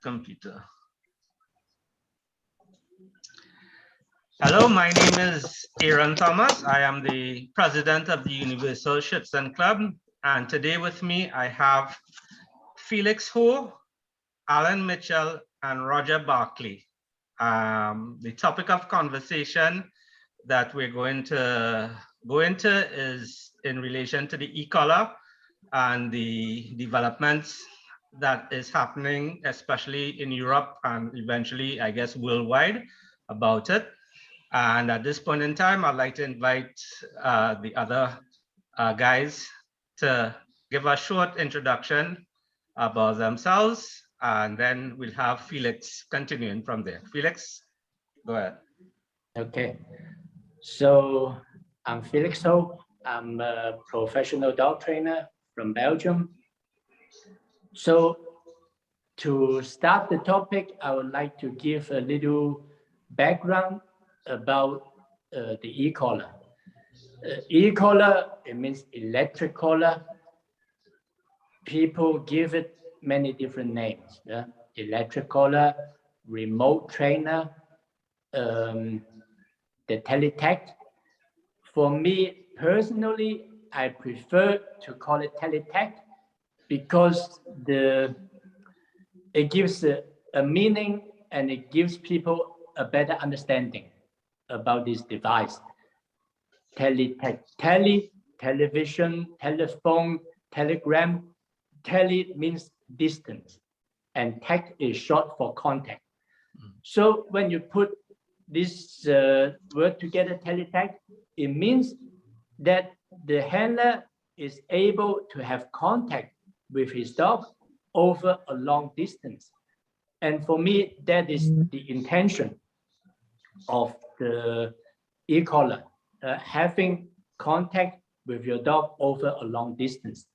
computer. Hello, my name is Aaron Thomas. I am the president of the Universal Schutzhund Club. And today with me, I have Felix Ho, Allan Mitchell, and Roger Barkley. The topic of conversation that we're going to go into is in relation to the e-collar and the developments that is happening, especially in Europe and eventually, I guess, worldwide about it. And at this point in time, I'd like to invite the other guys to give a short introduction about themselves, and then we'll have Felix continuing from there. Felix, go ahead. Okay, so I'm Felix Ho. I'm a professional dog trainer from Belgium. So to start the topic, I would like to give a little background about the e-collar. E-collar, it means electric collar. People give it many different names. Yeah? Electric collar, remote trainer, the Tele-tact. For me personally, I prefer to call it Tele-tact because it gives a meaning and it gives people a better understanding about this device. Tele-tact, television, telephone, telegram. Tele means distance, and tact is short for contact. So when you put this word together, Tele-tact, it means that the handler is able to have contact with his dog over a long distance. And for me, that is the intention of the e-collar, having contact with your dog over a long distance.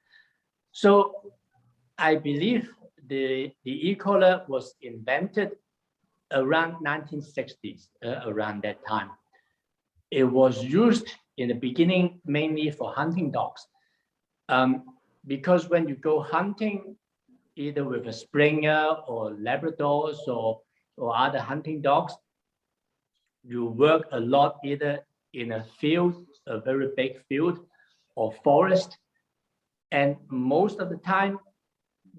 So I believe the e-collar was invented around 1960s, around that time. It was used in the beginning mainly for hunting dogs. Because when you go hunting, either with a Springer or Labradors or other hunting dogs, you work a lot either in a field, a very big field, or forest. And most of the time,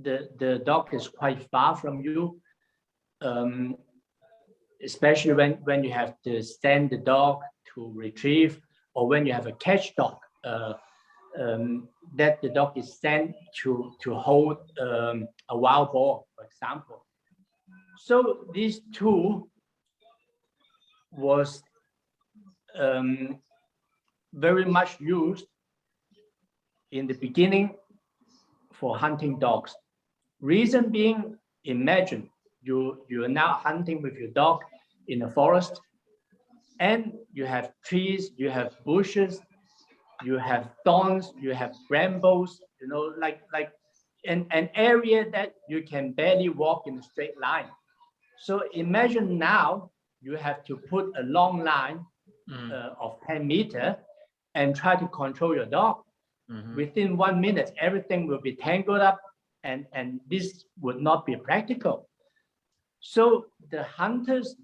the dog is quite far from you, especially when you have to send the dog to retrieve, or when you have a catch dog, that the dog is sent to hold a wild boar, for example. So this tool was very much used in the beginning for hunting dogs. Reason being, imagine you are now hunting with your dog in a forest, and you have trees, you have bushes, you have thorns, you have brambles, you know, like an area that you can barely walk in a straight line. So imagine now you have to put a long line of 10 meters and try to control your dog. Within 1 minute, everything will be tangled up, and this would not be practical. So the hunters,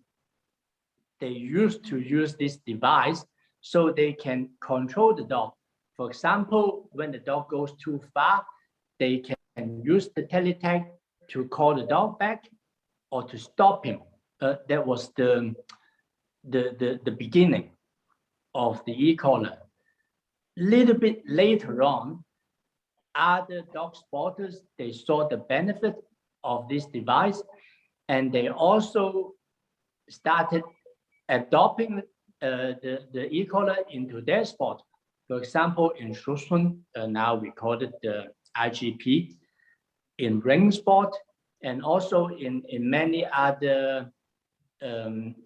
they used to use this device so they can control the dog. For example, when the dog goes too far, they can use the Tele-tact to call the dog back or to stop him. That was the beginning of the e-collar. Little bit later on, other dog spotters, they saw the benefit of this device, and they also started adopting the e-collar into their sport. For example, in Schutzhund, now we call it the IGP, in ring sport, and also in many other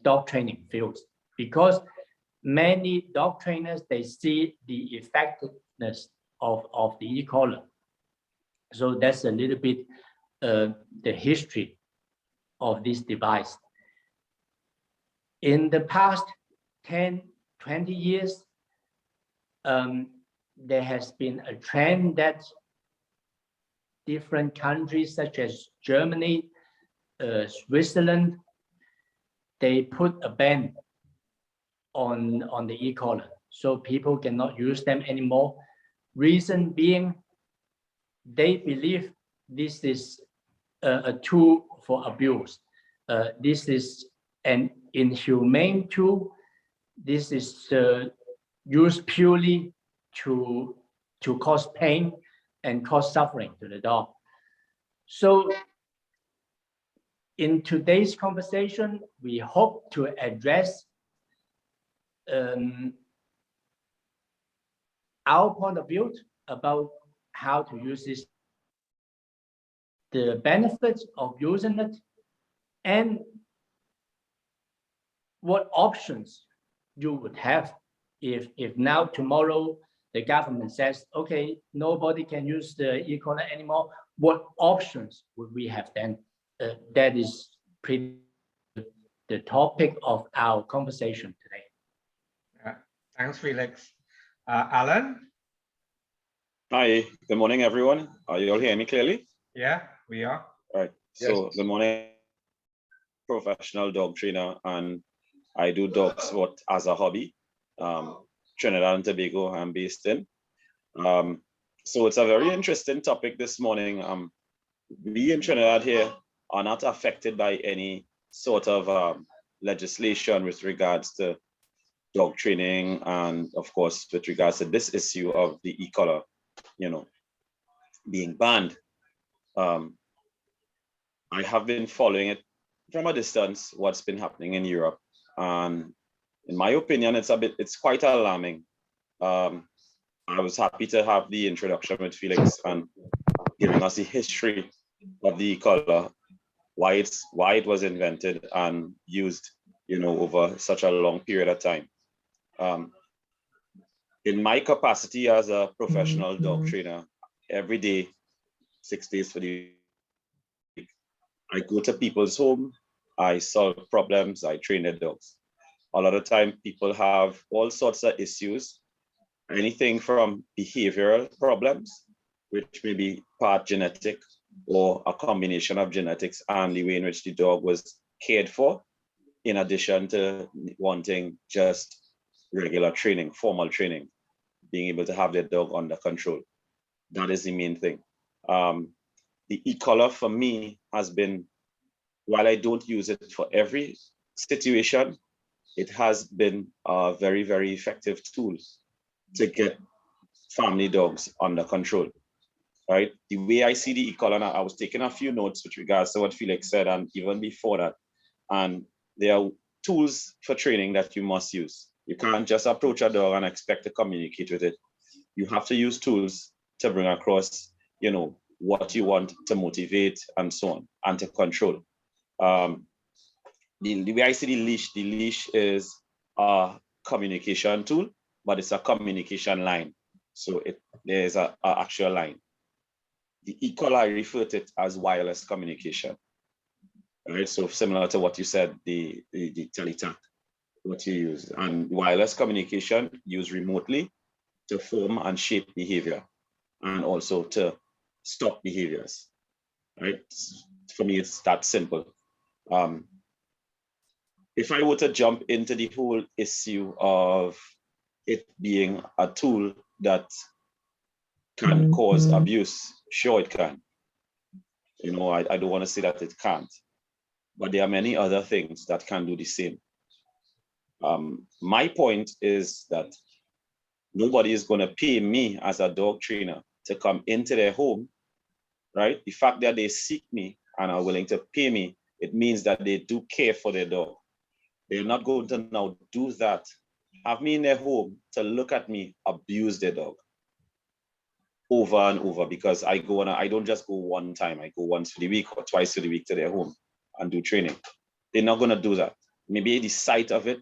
dog training fields, because many dog trainers, they see the effectiveness of the e-collar. So that's a little bit the history of this device. In the past 10, 20 years, there has been a trend that different countries such as Germany, Switzerland, they put a ban on the e-collar, so people cannot use them anymore. Reason being, they believe this is a tool for abuse. This is an inhumane tool. This is used purely to cause pain and cause suffering to the dog. So in today's conversation, we hope to address our point of view about how to use this, the benefits of using it, and what options you would have if now tomorrow the government says, okay, nobody can use the e-collar anymore. What options would we have then? That is pretty the topic of our conversation today. Yeah. Thanks, Felix. Alan? Hi, good morning, everyone. Are you all hearing me clearly? Yeah, we are. All right. So good morning, professional dog trainer, and I do dog sport as a hobby. Trinidad and Tobago I'm based in. So it's a very interesting topic this morning. We in Trinidad here are not affected by any sort of legislation with regards to dog training, and of course with regards to this issue of the e-collar, being banned. I have been following it from a distance, what's been happening in Europe, and in my opinion, it's quite alarming. I was happy to have the introduction with Felix and giving us the history of the e-collar, why it was invented and used, over such a long period of time. In my capacity as a professional dog trainer, every day, 6 days for the week, I go to people's home, I solve problems, I train their dogs. A lot of time people have all sorts of issues, anything from behavioral problems, which may be part genetic or a combination of genetics and the way in which the dog was cared for, in addition to wanting just regular training, formal training, being able to have their dog under control. That is the main thing. The e-collar for me has been, while I don't use it for every situation, it has been a very, very effective tool to get family dogs under control, right? The way I see the e-collar, I was taking a few notes with regards to what Felix said, and even before that, and there are tools for training that you must use. You can't just approach a dog and expect to communicate with it. You have to use tools to bring across, what you want to motivate and so on, and to control. The way I see the leash is a communication tool, but it's a communication line. So there's an actual line. The e-collar, I refer to it as wireless communication. Right? So similar to what you said, the Tele-tact, what you use. And wireless communication used remotely to form and shape behavior, and also to stop behaviors. Right? For me, it's that simple. If I were to jump into the whole issue of it being a tool that can cause abuse, sure it can. I don't want to say that it can't, but there are many other things that can do the same. My point is that nobody is going to pay me as a dog trainer to come into their home, right? The fact that they seek me and are willing to pay me, it means that they do care for their dog. They're not going to now do that, have me in their home to look at me abuse their dog over and over, because I don't just go one time, I go once for the week or twice for the week to their home and do training. They're not going to do that. Maybe the sight of it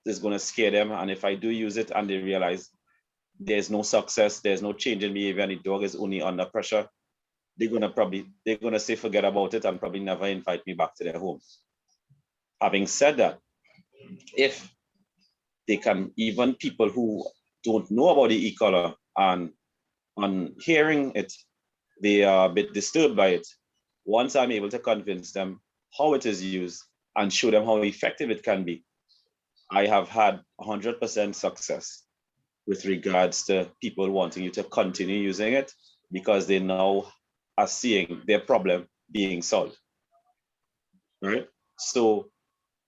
is going to scare them, and if I do use it and they realize there's no success, there's no change in behavior, and the dog is only under pressure, they're going to say forget about it and probably never invite me back to their home. Having said that, if they can, even people who don't know about the e-collar and on hearing it, they are a bit disturbed by it. Once I'm able to convince them how it is used, and show them how effective it can be, I have had 100% success with regards to people wanting you to continue using it because they now are seeing their problem being solved, right? So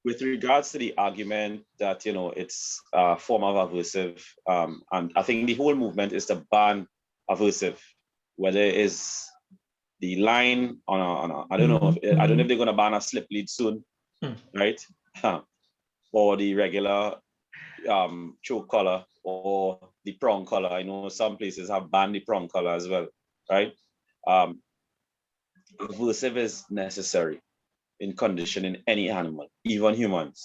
with regards to the argument that, it's a form of aversive, and I think the whole movement is to ban aversive, whether it is the line on a I don't know if they're going to ban a slip lead soon, right? Or the regular choke collar or the prong collar. I know some places have banned the prong collar as well, right? Aversive is necessary in conditioning any animal, even humans,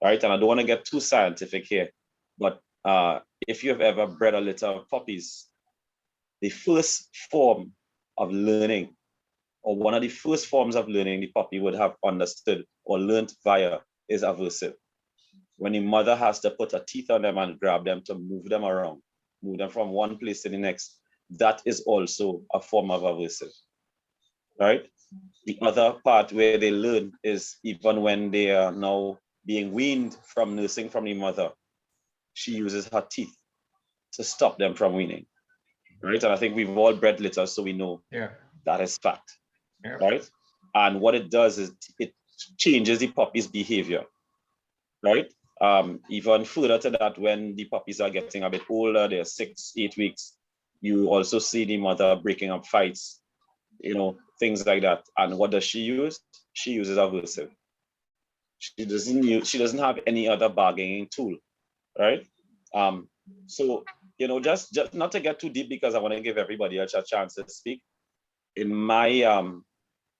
right? And I don't want to get too scientific here, but if you have ever bred a litter of puppies, the first form of learning, or one of the first forms of learning the puppy would have understood or learned via is aversive. When the mother has to put her teeth on them and grab them to move them around, move them from one place to the next, that is also a form of aversive, right? The other part where they learn is even when they are now being weaned from nursing from the mother, she uses her teeth to stop them from weaning, right? And I think we've all bred litters, so we know that is fact, right? And what it does is it changes the puppy's behavior, right? Even further to that, when the puppies are getting a bit older, they're 6, 8 weeks, you also see the mother breaking up fights, things like that. And what does she use? She uses aversive. She doesn't have any other bargaining tool, right? So, just not to get too deep because I want to give everybody a chance to speak. In my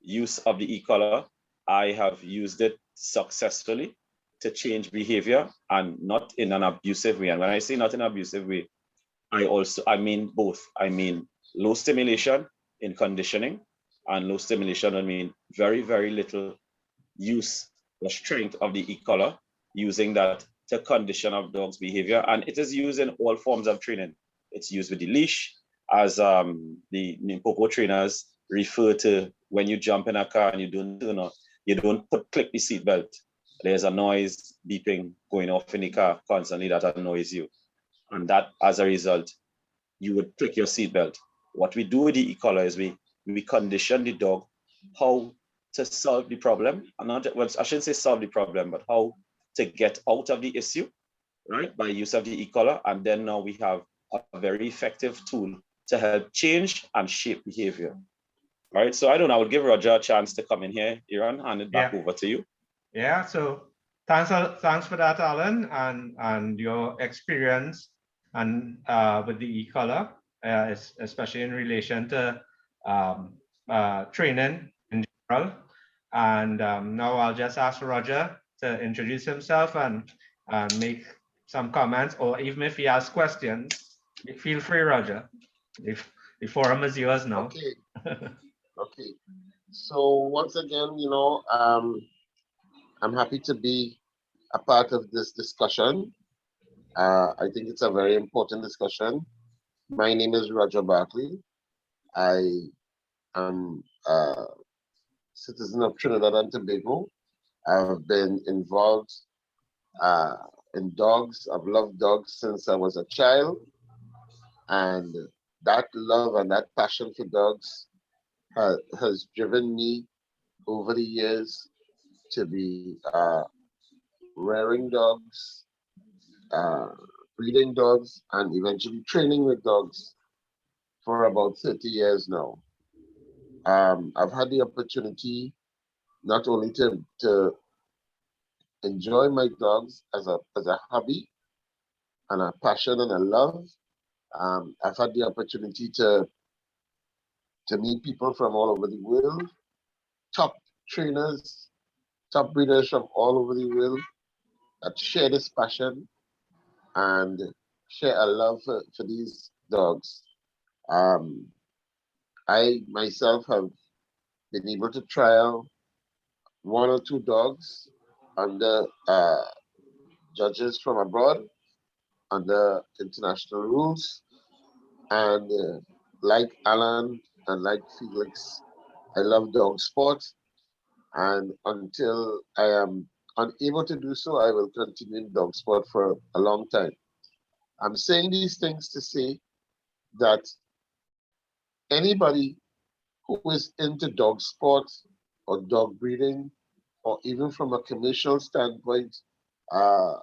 use of the e-collar, I have used it successfully to change behavior, and not in an abusive way. And when I say not in an abusive way, I mean both. I mean low stimulation in conditioning, and low stimulation, I mean very, very little use or strength of the e-collar, using that to condition of dogs' behavior. And it is used in all forms of training. It's used with the leash, as the Limpopo trainers refer to when you jump in a car and you don't click the seatbelt. There's a noise beeping going off in the car constantly that annoys you. And that, as a result, you would click your seatbelt. What we do with the e-collar is we condition the dog how to solve the problem. And not, well, I shouldn't say solve the problem, but how to get out of the issue, right? By use of the e-collar. And then now we have a very effective tool to help change and shape behavior. All right, so I would give Roger a chance to come in here. Aaron, hand it back over to you. Yeah, so thanks for that, Allan, and your experience and with the e-collar, especially in relation to training in general. And now I'll just ask Roger to introduce himself and make some comments, or even if he has questions, feel free, Roger. If the forum is yours now. Okay. Okay. So once again, I'm happy to be a part of this discussion. I think it's a very important discussion. My name is Roger Barkley. I am a citizen of Trinidad and Tobago. I've been involved in dogs. I've loved dogs since I was a child. And that love and that passion for dogs has driven me over the years to be rearing dogs, breeding dogs, and eventually training with dogs for about 30 years now. I've had the opportunity not only to enjoy my dogs as a hobby and a passion and a love. I've had the opportunity to meet people from all over the world, top trainers, top breeders from all over the world that share this passion and share a love for these dogs. I myself have been able to trial 1 or 2 dogs under judges from abroad, under international rules. And like Allan and like Felix, I love dog sport. And until I am unable to do so, I will continue in dog sport for a long time. I'm saying these things to say that anybody who is into dog sport or dog breeding, or even from a commercial standpoint, uh,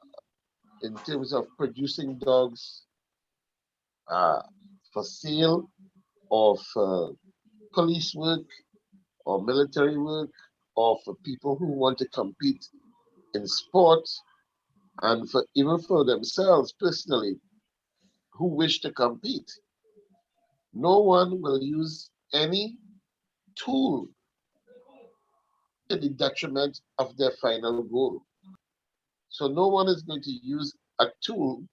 in terms of producing dogs uh, for sale or for police work or military work or for people who want to compete in sports and for even for themselves personally who wish to compete. No one will use any tool to the detriment of their final goal. So no one is going to use a tool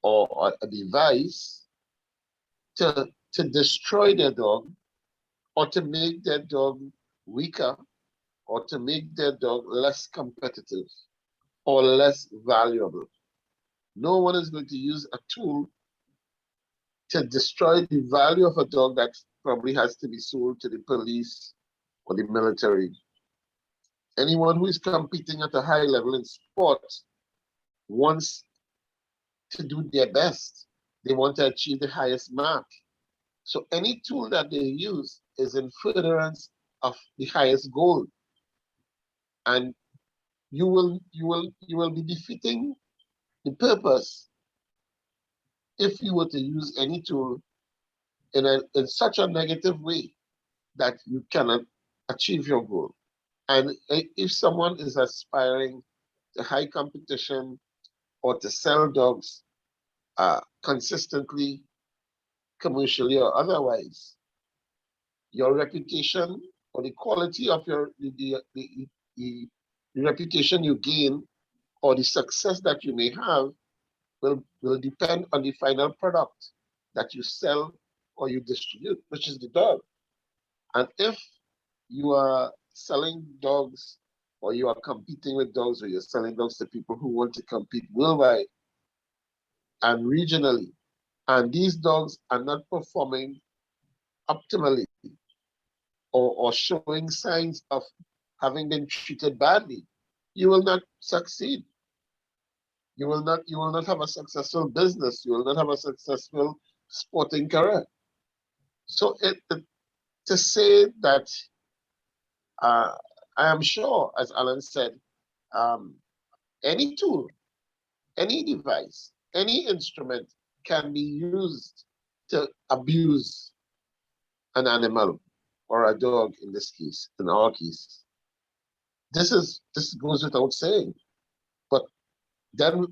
or a device to destroy their dog or to make their dog weaker or to make their dog less competitive or less valuable. No one is going to use a tool to destroy the value of a dog that probably has to be sold to the police or the military. Anyone who is competing at a high level in sports wants to do their best. They want to achieve the highest mark. So any tool that they use is in furtherance of the highest goal. And you will be defeating the purpose if you were to use any tool in such a negative way that you cannot achieve your goal. And if someone is aspiring to high competition or to sell dogs consistently, commercially or otherwise, your reputation or the quality of the reputation you gain or the success that you may have will depend on the final product that you sell or you distribute, which is the dog. And if you are selling dogs or you are competing with dogs or you're selling dogs to people who want to compete worldwide and regionally, and these dogs are not performing optimally or showing signs of having been treated badly, you will not succeed. You will not have a successful business. You will not have a successful sporting career. So to say that I am sure, as Alan said, um, any tool, any device, any instrument can be used to abuse an animal or a dog in this case, in our case. This goes without saying. But then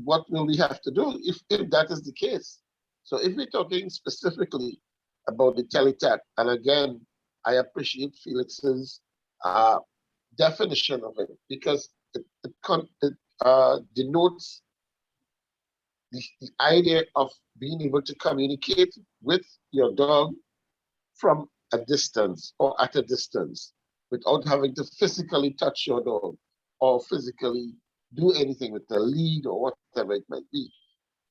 what will we have to do if that is the case? So if we're talking specifically about the Tele-tact, and again, I appreciate Felix's uh, definition of it because it denotes the idea of being able to communicate with your dog from a distance or at a distance without having to physically touch your dog or physically do anything with the lead or whatever it might be.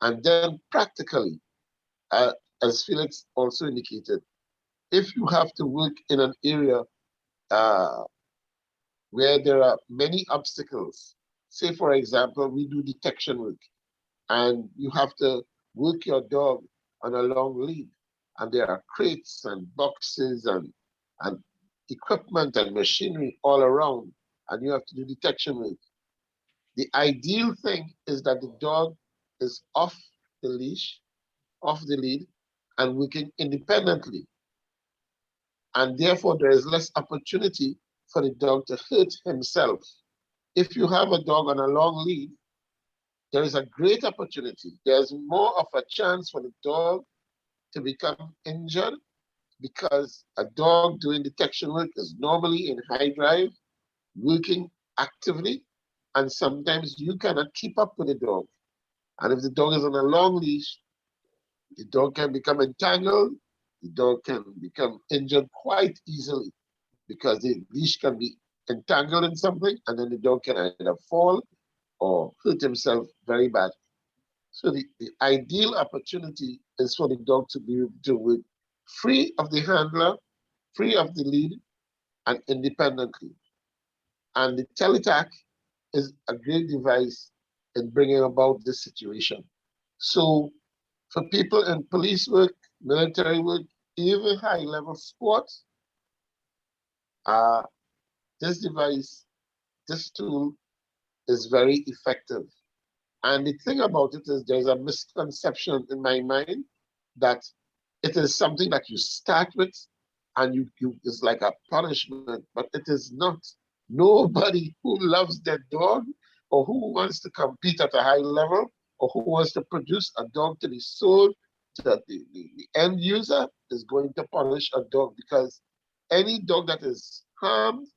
And then practically, uh, as Felix also indicated, if you have to work in an area uh, where there are many obstacles, say for example, we do detection work, and you have to work your dog on a long lead, and there are crates and boxes and equipment and machinery all around, and you have to do detection work. The ideal thing is that the dog is off the leash, off the lead, and working independently. And therefore, there is less opportunity for the dog to hurt himself. If you have a dog on a long lead, there is a great opportunity. There's more of a chance for the dog to become injured because a dog doing detection work is normally in high drive, working actively, and sometimes you cannot keep up with the dog. And if the dog is on a long leash, the dog can become entangled, the dog can become injured quite easily because the leash can be entangled in something and then the dog can either fall or hurt himself very bad. So the ideal opportunity is for the dog to be able to work free of the handler, free of the lead, and independently. And the Tele-tact is a great device in bringing about this situation. So for people in police work, military work, even high-level sports, this device, this tool is very effective. And the thing about it is there's a misconception in my mind that it is something that you start with and you it's like a punishment, but it is not. Nobody who loves their dog or who wants to compete at a high level or who wants to produce a dog to be sold to the end user is going to punish a dog, because any dog that is harmed,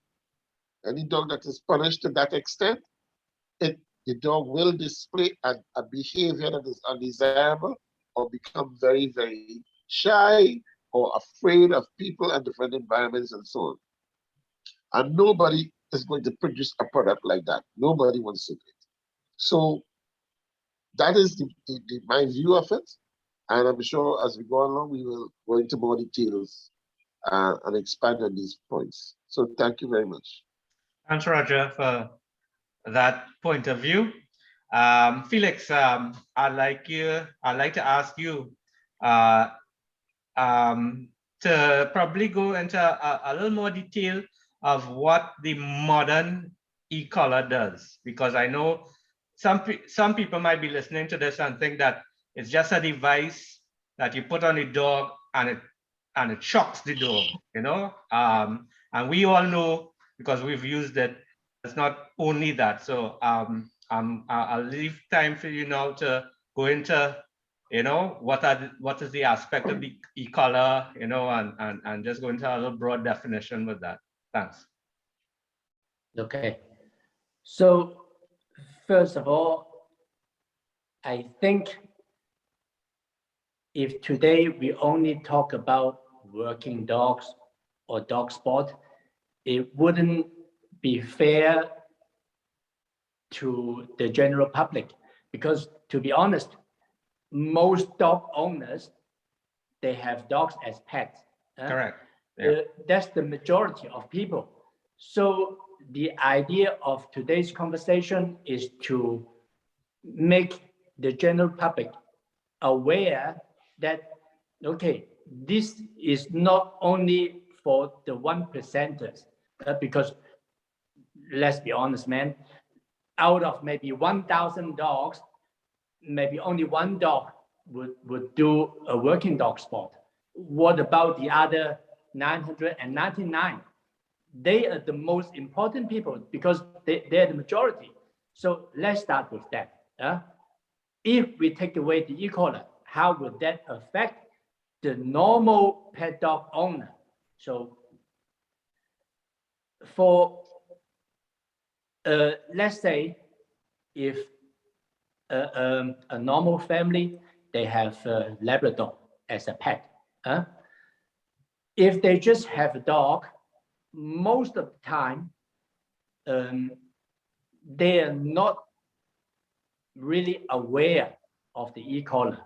any dog that is punished to that extent, the dog will display a behavior that is undesirable or become very, very shy or afraid of people and different environments and so on. And nobody is going to produce a product like that. Nobody wants to do it. So that is my view of it. And I'm sure as we go along, we will go into more details and expand on these points. So thank you very much. Thanks, Roger, for that point of view. Felix, I'd like to ask you to probably go into a little more detail of what the modern e-collar does, because I know some people might be listening to this and think that it's just a device that you put on the dog and it shocks the dog, you know. And we all know, because we've used it, it's not only that. So I'll leave time for you now to go into, you know, what is the aspect of the e-collar, you know, and just go into a little broad definition with that. Thanks. Okay. So first of all, I think if today we only talk about working dogs or dog sport, it wouldn't be fair to the general public, because to be honest, most dog owners, they have dogs as pets. Correct. Yeah. That's the majority of people. So the idea of today's conversation is to make the general public aware that, okay, this is not only for the 1%ers, because let's be honest, man, out of maybe 1,000 dogs, maybe only one dog would do a working dog sport. What about the other 999? They are the most important people because they're the majority. So let's start with that. If we take away the e-collar, how would that affect the normal pet dog owner? So for, let's say, if a normal family, they have a Labrador as a pet. If they just have a dog, most of the time, they are not really aware of the e-collar.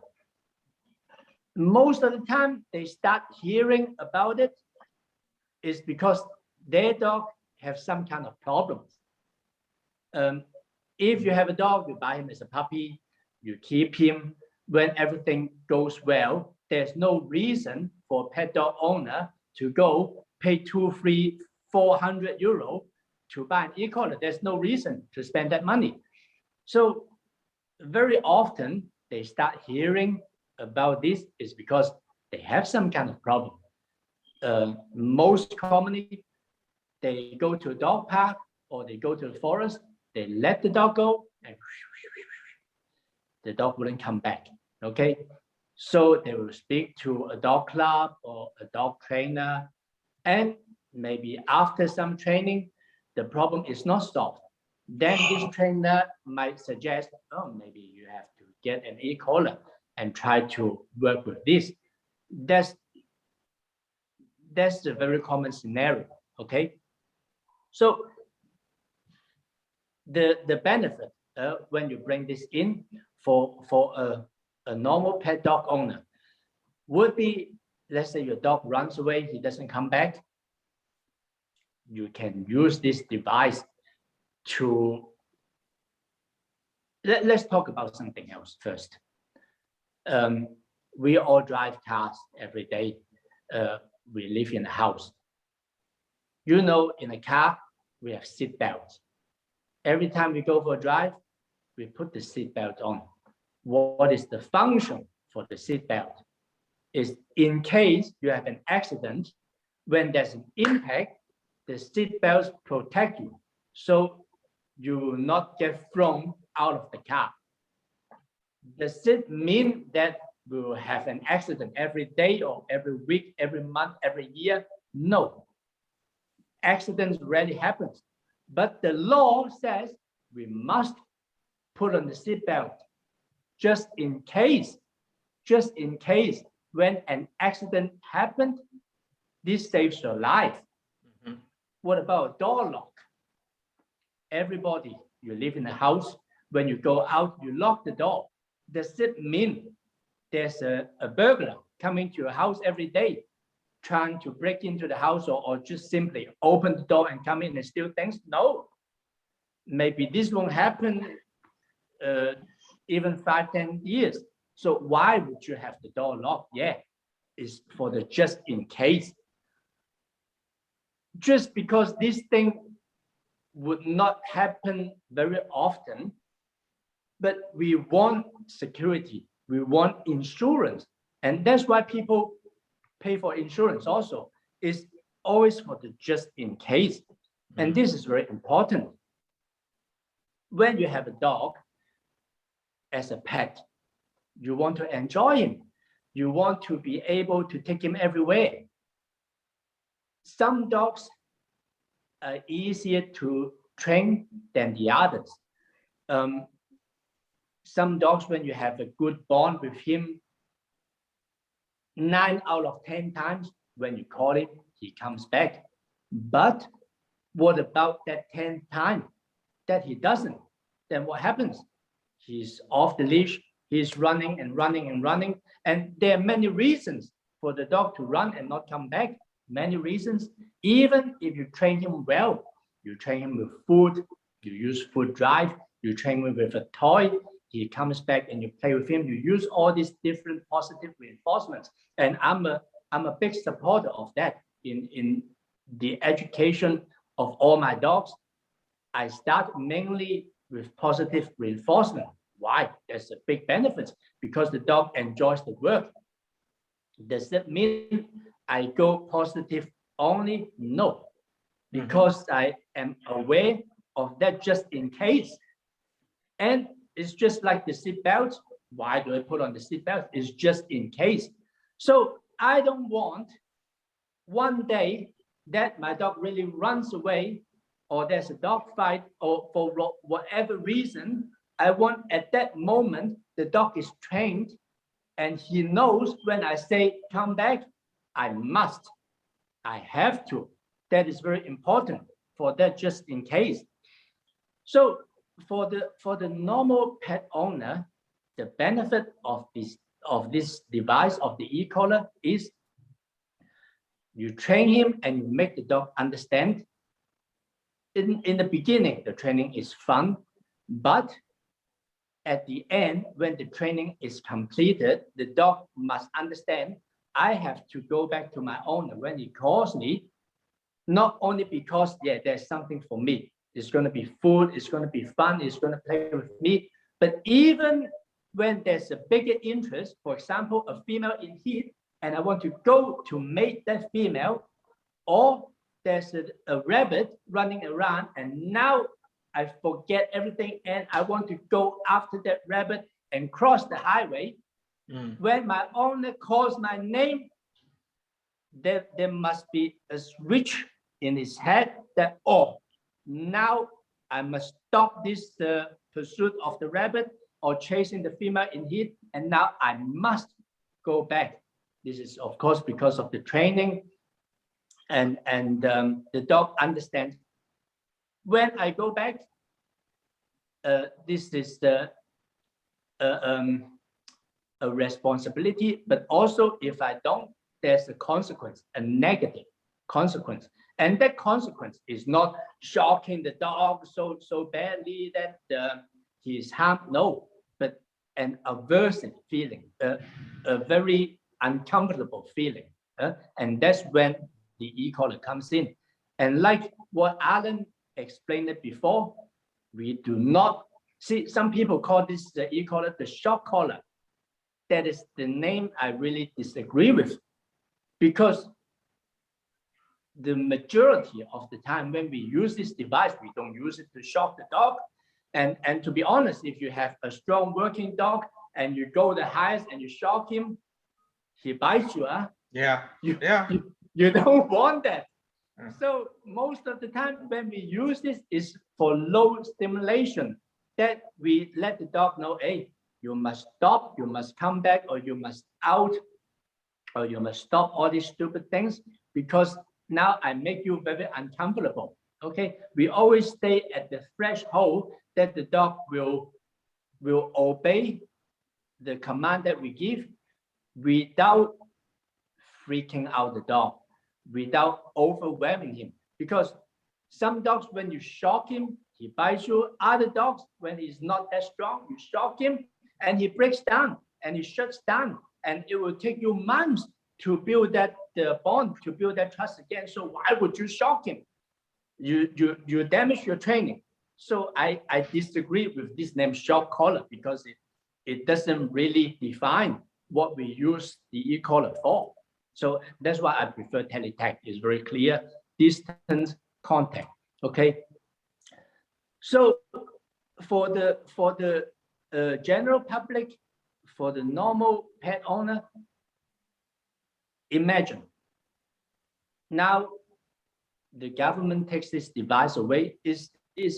Most of the time, they start hearing about it is because their dog have some kind of problems. If you have a dog, you buy him as a puppy, you keep him. When everything goes well, there's no reason for a pet dog owner to go pay 200, 300, 400 euro to buy an e-collar. There's no reason to spend that money. So very often they start hearing about this is because they have some kind of problem. Most commonly, they go to a dog park or they go to the forest, they let the dog go and the dog wouldn't come back, okay? So they will speak to a dog club or a dog trainer, and maybe after some training, the problem is not solved. Then this trainer might suggest, oh, maybe you have to get an e-collar and try to work with this. That's a very common scenario, okay? So the benefit when you bring this in for a normal pet dog owner would be, let's say your dog runs away, he doesn't come back. you can use this device to, let's talk about something else first. We all drive cars every day. We live in a house. You know, in a car, we have seat belts. Every time we go for a drive, we put the seat belt on. What is the function for the seat belt? Is in case you have an accident, when there's an impact, the seat belts protect you, so you will not get thrown out of the car. Does it mean that we will have an accident every day or every week, every month, every year? No. Accidents rarely happen, but the law says we must put on the seatbelt just in case when an accident happened, this saves your life. Mm-hmm. What about a door lock? Everybody, you live in a house, when you go out, you lock the door. Does it mean there's a burglar coming to your house every day, trying to break into the house, or just simply open the door and come in and steal things? No. Maybe this won't happen even 5-10 years. So why would you have the door locked? Yeah, it's for the just in case. Just because this thing would not happen very often, but we want security, we want insurance, and that's why people pay for insurance also. It's always for the just in case. And this is very important. When you have a dog as a pet, you want to enjoy him. You want to be able to take him everywhere. Some dogs are easier to train than the others. Some dogs, when you have a good bond with him, 9 out of 10 times, when you call him, he comes back. But what about that 10th time that he doesn't? Then what happens? He's off the leash, he's running and running and running. And there are many reasons for the dog to run and not come back. Many reasons. Even if you train him well, you train him with food, you use food drive, you train him with a toy, he comes back and you play with him, you use all these different positive reinforcements. And I'm a big supporter of that in the education of all my dogs. I start mainly with positive reinforcement. Why? There's a big benefit, because the dog enjoys the work. Does that mean I go positive only? No, because I am aware of that just in case. And it's just like the seat belt. Why do I put on the seat belt? It's just in case. So I don't want one day that my dog really runs away, or there's a dog fight, or for whatever reason. I want at that moment, the dog is trained and he knows when I say come back, I must, I have to. That is very important for that just in case. So for the normal pet owner, the benefit of this device, of the e-collar, is you train him and you make the dog understand. In the beginning, the training is fun, but at the end, when the training is completed, the dog must understand I have to go back to my owner when he calls me, not only because, yeah, there's something for me. It's going to be food, it's going to be fun, it's going to play with me. But even when there's a bigger interest, for example, a female in heat, and I want to go to mate that female, or there's a rabbit running around, and now I forget everything and I want to go after that rabbit and cross the highway. When my owner calls my name, there must be a switch in his head that, oh, now I must stop this pursuit of the rabbit or chasing the female in heat, and now I must go back. This is, of course, because of the training, and the dog understands. When I go back, this is a responsibility, but also if I don't, there's a consequence, a negative consequence. And that consequence is not shocking the dog so badly that he's harmed. No, but an aversive feeling, a very uncomfortable feeling. And that's when the e-collar comes in. And like what Allan explained it before, we do not see, some people call this the e-collar the shock collar. That is the name I really disagree with, because the majority of the time when we use this device, we don't use it to shock the dog. And to be honest, if you have a strong working dog and you go the highest and you shock him, he bites you. Yeah. You don't want that. So most of the time when we use this is for low stimulation, that we let the dog know, hey, you must stop, you must come back, or you must out, or you must stop all these stupid things, because now I make you very uncomfortable. Okay, we always stay at the threshold that the dog will obey the command that we give without freaking out the dog, without overwhelming him. Because some dogs, when you shock him, he bites you. Other dogs, when he's not that strong, you shock him and he breaks down and he shuts down. And it will take you months to build that bond, to build that trust again. So why would you shock him? You damage your training. So I disagree with this name shock collar, because it doesn't really define what we use the e-collar for. So that's why I prefer Tele-tact. It's very clear, distance, contact. Okay. So for the general public, for the normal pet owner, imagine now the government takes this device away. Is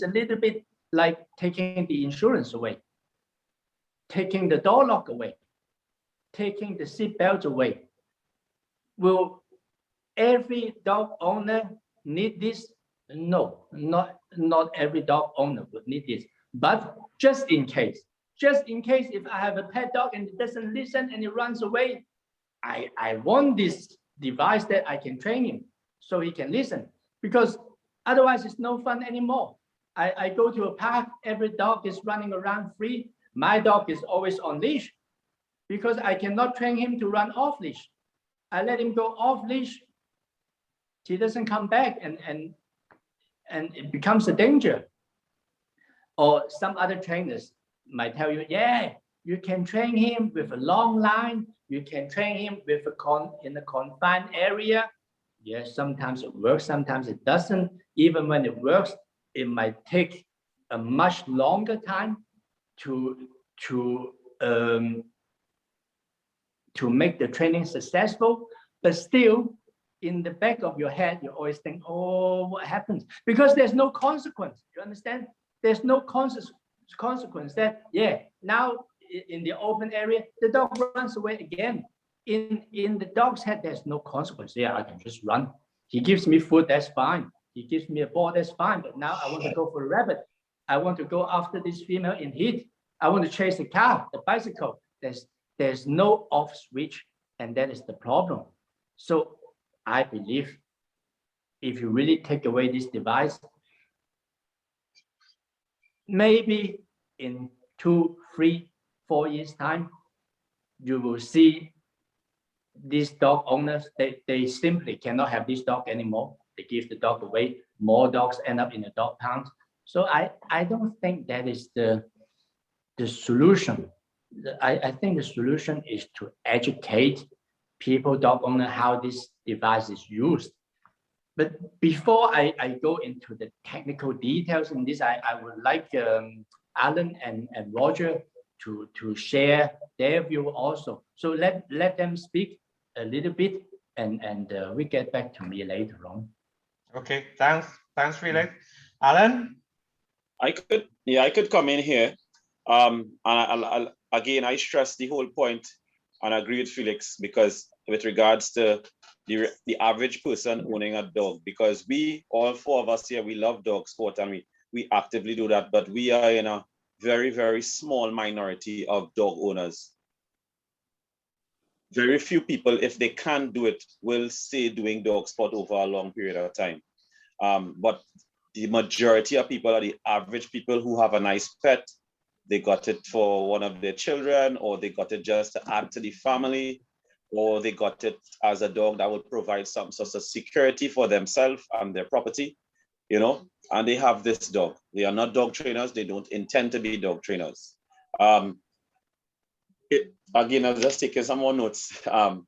a little bit like taking the insurance away, taking the door lock away, taking the seat belt away. Will every dog owner need this? No, not every dog owner would need this. But just in case, if I have a pet dog and it doesn't listen and it runs away, I want this device that I can train him so he can listen, because otherwise it's no fun anymore. I go to a park, every dog is running around free. My dog is always on leash because I cannot train him to run off leash. I let him go off leash, he doesn't come back, and it becomes a danger. Or some other trainers might tell you, yeah, you can train him with a long line, you can train him with in a confined area. Yes, sometimes it works, sometimes it doesn't. Even when it works, it might take a much longer time to make the training successful. But still, in the back of your head, you always think, oh, what happens? Because there's no consequence. You understand? There's no consequence that, yeah, now in the open area, the dog runs away again. In the dog's head, there's no consequence. Yeah, I can just run. He gives me food, that's fine. He gives me a ball, that's fine. But now I want to go for a rabbit. I want to go after this female in heat. I want to chase the car, the bicycle. There's no off switch, and that is the problem. So I believe if you really take away this device, maybe in 2, 3, 4 years time, you will see these dog owners, they simply cannot have this dog anymore. They give the dog away. More dogs end up in the dog pound. So I don't think that is the solution. I think the solution is to educate people, dog owner, how this device is used. But before I go into the technical details in this, I would like Allan and Roger to share their view also. So let them speak a little bit, and we get back to me later on. Okay, thanks, Felix. Allan? I could come in here. And again, I stress the whole point and agree with Felix, because with regards to the average person owning a dog, because we, all 4 of us here, we love dog sport and we actively do that, but we are in a very, very small minority of dog owners. Very few people, if they can't do it, will stay doing dog sport over a long period of time. But the majority of people are the average people who have a nice pet. They got it for one of their children, or they got it just to add to the family, or they got it as a dog that would provide some sort of security for themselves and their property, you know, and they have this dog. They are not dog trainers. They don't intend to be dog trainers. Again, I'm just taking some more notes. And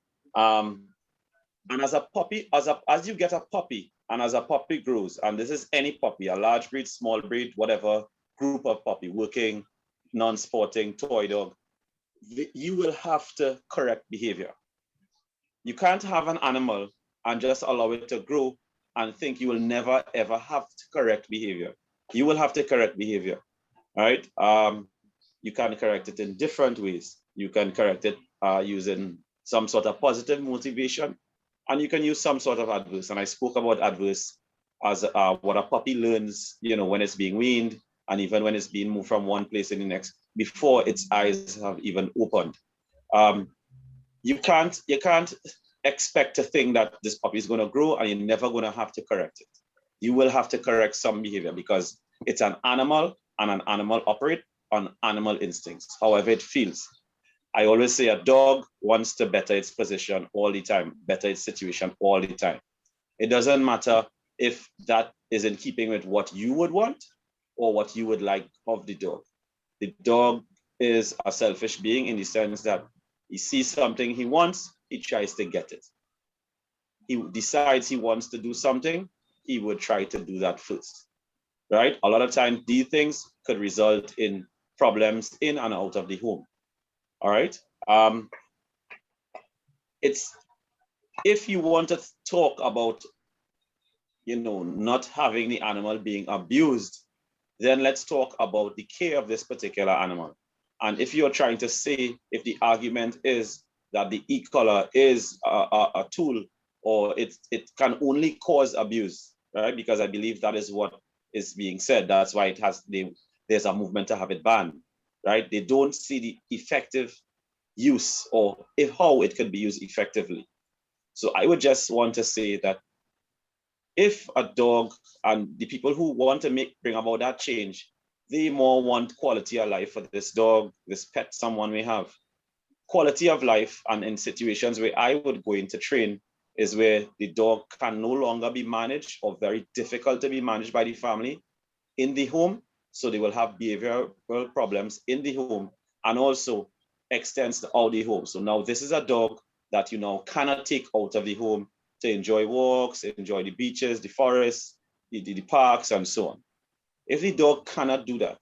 as a puppy, as you get a puppy, and as a puppy grows, and this is any puppy, a large breed, small breed, whatever group of puppy, working, non-sporting, toy dog, you will have to correct behavior. You can't have an animal and just allow it to grow and think you will never, ever have to correct behavior. You will have to correct behavior, all right? You can correct it in different ways. You can correct it using some sort of positive motivation, and you can use some sort of adverse. And I spoke about adverse as what a puppy learns, you know, when it's being weaned, and even when it's being moved from one place to the next, before its eyes have even opened. You can't expect to think that this puppy is going to grow and you're never going to have to correct it. You will have to correct some behavior because it's an animal, and an animal operates on animal instincts, however it feels. I always say a dog wants to better its position all the time, better its situation all the time. It doesn't matter if that is in keeping with what you would want or what you would like of the dog. The dog is a selfish being in the sense that he sees something he wants, he tries to get it. He decides he wants to do something, he would try to do that first, right? A lot of times these things could result in problems in and out of the home. All right. It's, if you want to talk about, you know, not having the animal being abused, then let's talk about the care of this particular animal. And if you're trying to say, if the argument is that the e-collar is a tool, or it can only cause abuse, right? Because I believe that is what is being said. That's why it has there's a movement to have it banned, right? They don't see the effective use or how it could be used effectively. So I would just want to say that if a dog, and the people who want to bring about that change, they more want quality of life for this dog, this pet someone may have. Quality of life, and in situations where I would go in to train, is where the dog can no longer be managed or very difficult to be managed by the family in the home. So they will have behavioral problems in the home, and also extends to out the home. So now this is a dog that you now cannot take out of the home to enjoy walks, enjoy the beaches, the forests, the parks, and so on. If the dog cannot do that,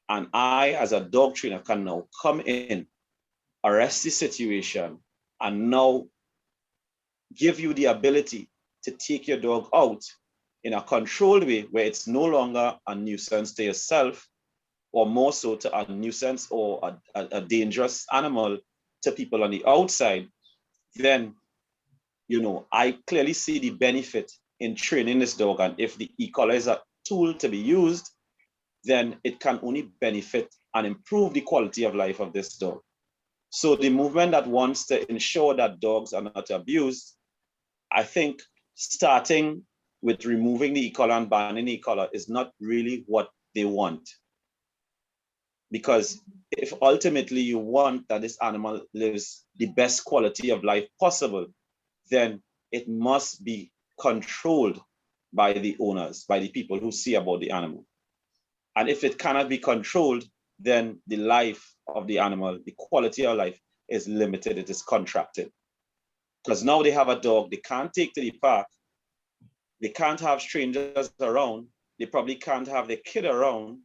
and I as a dog trainer can now come in, arrest the situation, and now give you the ability to take your dog out in a controlled way where it's no longer a nuisance to yourself, or more so to a nuisance or a dangerous animal to people on the outside, then, you know, I clearly see the benefit in training this dog. And if the e-collar is a tool to be used, then it can only benefit and improve the quality of life of this dog. So the movement that wants to ensure that dogs are not abused, I think starting with removing the e-collar and banning the e-collar is not really what they want. Because if ultimately you want that this animal lives the best quality of life possible, then it must be controlled by the owners, by the people who see about the animal. And if it cannot be controlled, then the life of the animal, the quality of life is limited, it is contracted. Because now they have a dog, they can't take to the park, they can't have strangers around, they probably can't have their kid around,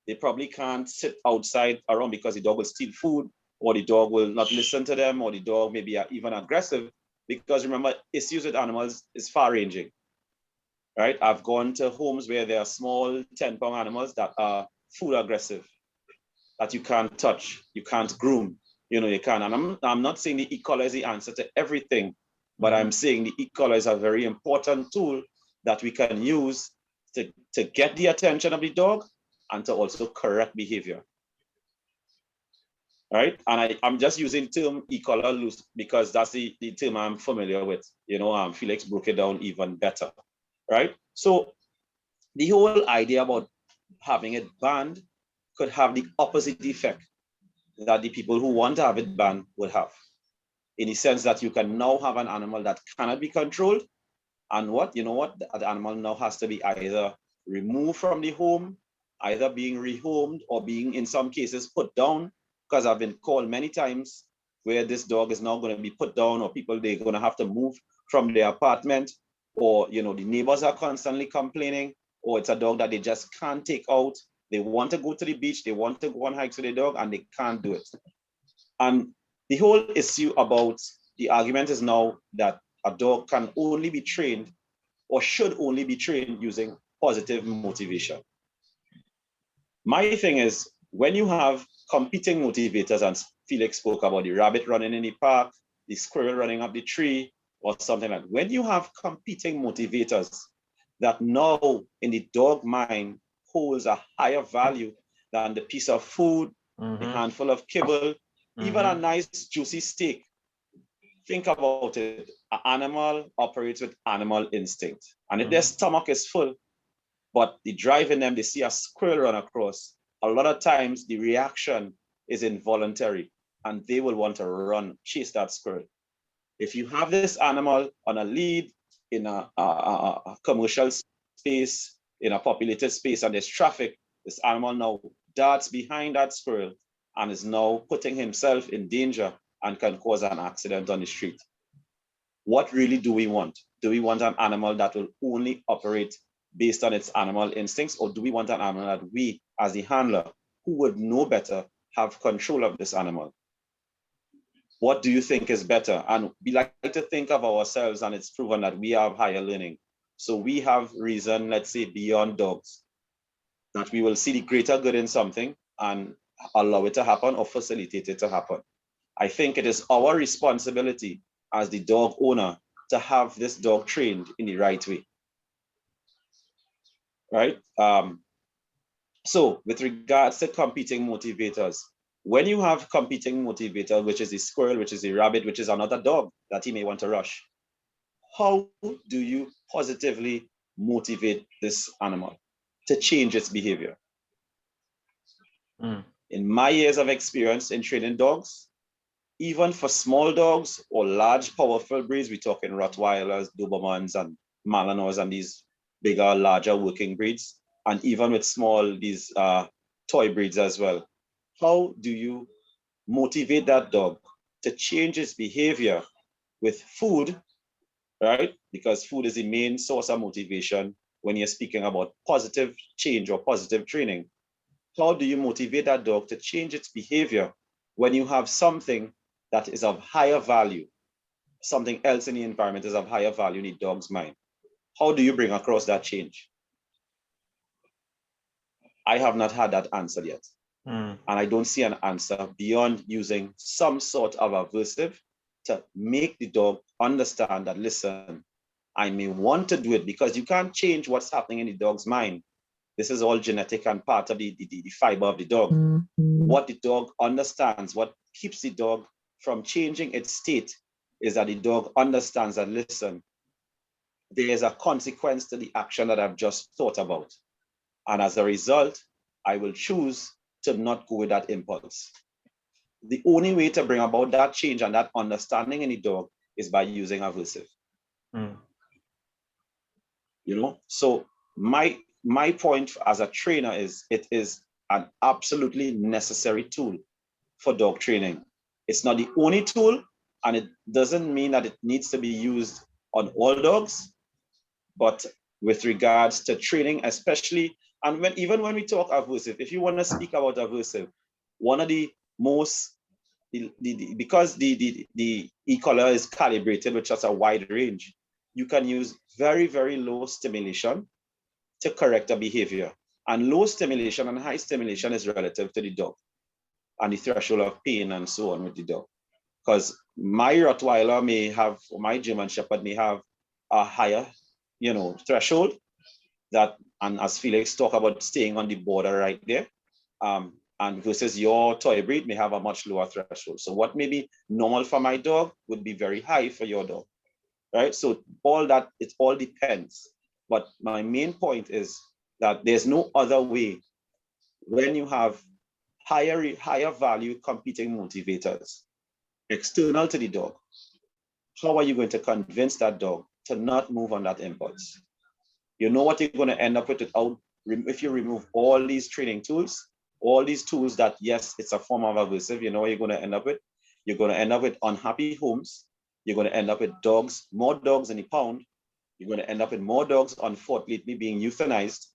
they probably can't sit outside around because the dog will steal food, or the dog will not listen to them, or the dog may be even aggressive. Because remember, issues with animals is far-ranging, right? I've gone to homes where there are small 10-pound animals that are food aggressive, that you can't touch, you can't groom, you know, you can't. And I'm not saying the e-collar is the answer to everything, but I'm saying the e-collar is a very important tool that we can use to get the attention of the dog and to also correct behavior. Right? And I'm just using the term e-collar loose because that's the term I'm familiar with. You know, Felix broke it down even better. Right? So the whole idea about having it banned could have the opposite effect that the people who want to have it banned would have, in the sense that you can now have an animal that cannot be controlled, and the animal now has to be either removed from the home, either being rehomed, or being, in some cases, put down, because I've been called many times where this dog is now going to be put down, or people, they're going to have to move from their apartment, or the neighbors are constantly complaining, or it's a dog that they just can't take out. They want to go to the beach, they want to go on hikes with the dog, and they can't do it. And the whole issue about the argument is now that a dog can only be trained, or should only be trained, using positive motivation. My thing is, when you have competing motivators, and Felix spoke about the rabbit running in the park, the squirrel running up the tree, or something like that. When you have competing motivators that now in the dog mind holds a higher value than the piece of food, the handful of kibble, even a nice juicy steak. Think about it. An animal operates with animal instinct. And if their stomach is full, but the drive in them, they see a squirrel run across, a lot of times the reaction is involuntary, and they will want to run, chase that squirrel. If you have this animal on a lead in a commercial space, in a populated space, and there's traffic, this animal now darts behind that squirrel and is now putting himself in danger and can cause an accident on the street. What really do we want? Do we want an animal that will only operate based on its animal instincts, or do we want an animal that we, as the handler, who would know better, have control of this animal? What do you think is better? And we like to think of ourselves, and it's proven that we have higher learning. So we have reason, let's say, beyond dogs, that we will see the greater good in something and allow it to happen or facilitate it to happen. I think it is our responsibility as the dog owner to have this dog trained in the right way. Right? So with regards to competing motivators, when you have competing motivator, which is the squirrel, which is the rabbit, which is another dog that he may want to rush, how do you positively motivate this animal to change its behavior? In my years of experience in training dogs, even for small dogs or large, powerful breeds, we're talking Rottweilers, Dobermans, and Malinois, and these bigger, larger working breeds, and even with small, these toy breeds as well. How do you motivate that dog to change its behavior with food, right? Because food is the main source of motivation when you're speaking about positive change or positive training. How do you motivate that dog to change its behavior when you have something that is of higher value, something else in the environment is of higher value in the dog's mind? How do you bring across that change? I have not had that answer yet. And I don't see an answer beyond using some sort of aversive to make the dog understand that, listen, I may want to do it, because you can't change what's happening in the dog's mind. This is all genetic and part of the fiber of the dog. What the dog understands, what keeps the dog from changing its state, is that the dog understands that, listen, there is a consequence to the action that I've just thought about. And as a result, I will choose to not go with that impulse. The only way to bring about that change and that understanding in the dog is by using aversive. So my point as a trainer is, it is an absolutely necessary tool for dog training. It's not the only tool, and it doesn't mean that it needs to be used on all dogs, but with regards to training, especially, and even when we talk aversive, if you want to speak about aversive, one of the most, because the e-collar is calibrated with such a wide range, you can use very, very low stimulation to correct a behavior. And low stimulation and high stimulation is relative to the dog and the threshold of pain and so on with the dog. Because my Rottweiler may have, or my German Shepherd may have a higher, threshold that, and as Felix talked about, staying on the border right there, and versus your toy breed may have a much lower threshold. So what may be normal for my dog would be very high for your dog, right? So all that, it all depends. But my main point is that there's no other way when you have higher value competing motivators external to the dog. How are you going to convince that dog to not move on that impulse? You know what you're going to end up with if you remove all these training tools, all these tools that, yes, it's a form of aversive, you know what you're going to end up with? You're going to end up with unhappy homes. You're going to end up with dogs, more dogs in the pound. You're going to end up with more dogs unfortunately being euthanized.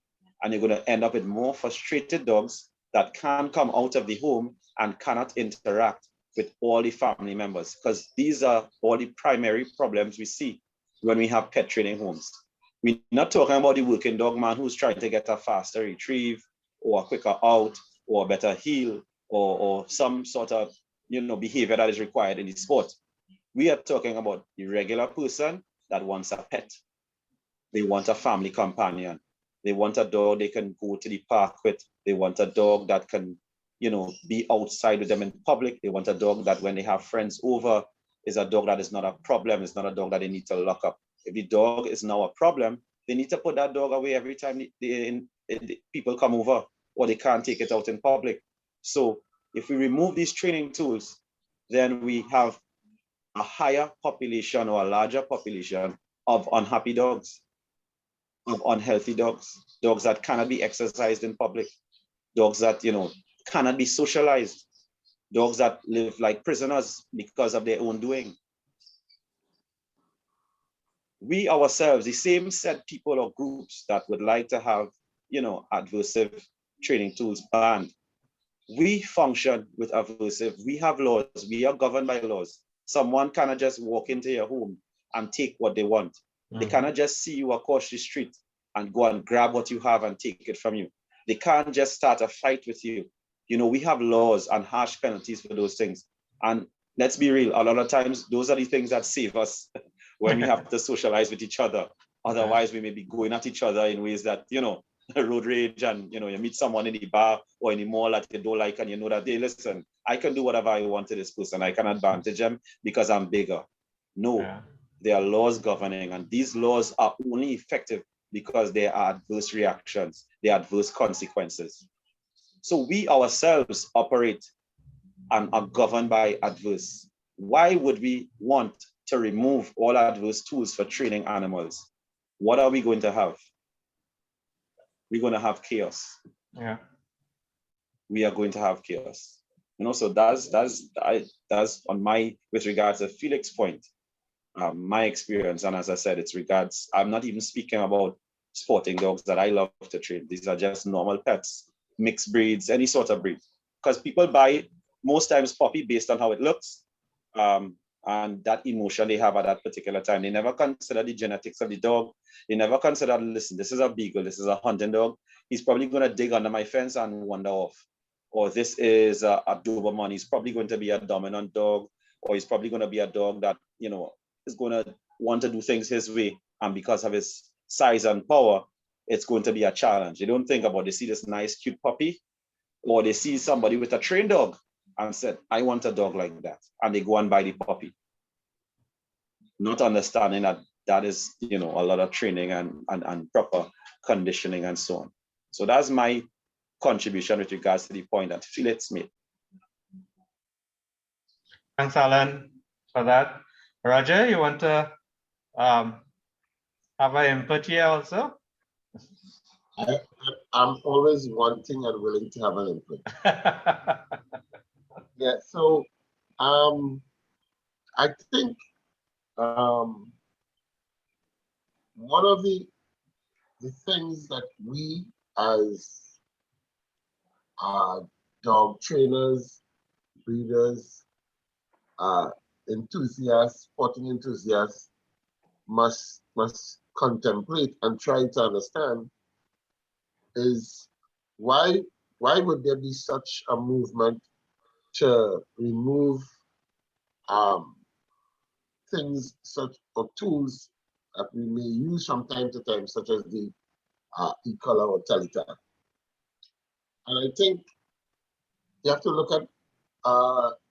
And you're going to end up with more frustrated dogs that can't come out of the home and cannot interact with all the family members, because these are all the primary problems we see when we have pet training homes. We're not talking about the working dog man who's trying to get a faster retrieve or a quicker out or a better heel or some sort of behavior that is required in the sport. We are talking about the regular person that wants a pet. They want a family companion. They want a dog they can go to the park with. They want a dog that can, be outside with them in public. They want a dog that when they have friends over is a dog that is not a problem. It's not a dog that they need to lock up. If the dog is now a problem, they need to put that dog away every time people come over, or they can't take it out in public. So if we remove these training tools, then we have a higher population or a larger population of unhappy dogs, of unhealthy dogs, dogs that cannot be exercised in public, dogs that, cannot be socialized, dogs that live like prisoners because of their own doing. We ourselves, the same set people or groups that would like to have, aversive training tools banned, we function with aversive. We have laws. We are governed by laws. Someone cannot just walk into your home and take what they want. They cannot just see you across the street and go and grab what you have and take it from you. They can't just start a fight with you. We have laws and harsh penalties for those things. And let's be real, a lot of times, those are the things that save us when we have to socialize with each other. Otherwise, we may be going at each other in ways that, road rage, and, you meet someone in the bar or in the mall that you don't like, and you know that, hey, listen, I can do whatever I want to this person. I can advantage them because I'm bigger. No, there are laws governing, and these laws are only effective because there are adverse reactions, there are adverse consequences. So we ourselves operate and are governed by adverse. Why would we want to remove all adverse tools for training animals? What are we going to have? We're going to have chaos. Yeah. We are going to have chaos. So that's on my, with regards to Felix's point, my experience. And as I said, I'm not even speaking about sporting dogs that I love to train. These are just normal pets, mixed breeds, any sort of breed. Because people buy most times puppy based on how it looks and that emotion they have at that particular time. They never consider the genetics of the dog. They never consider, listen, this is a beagle, this is a hunting dog. He's probably going to dig under my fence and wander off. Or this is a Doberman. He's probably going to be a dominant dog, or he's probably going to be a dog that, is going to want to do things his way. And because of his size and power, it's going to be a challenge. They don't think about, they see this nice, cute puppy, or they see somebody with a trained dog and said, I want a dog like that. And they go and buy the puppy. Not understanding that is, a lot of training and proper conditioning and so on. So that's my contribution with regards to the point that Felix made. Thanks, Alan, for that. Roger, you want to have an input here also? I'm always wanting and willing to have an input. Yeah, so I think one of the things that we as dog trainers, breeders, enthusiasts, sporting enthusiasts must contemplate and try to understand is why would there be such a movement to remove things such or tools that we may use from time to time, such as the e-collar or Tele-tact. And I think you have to look at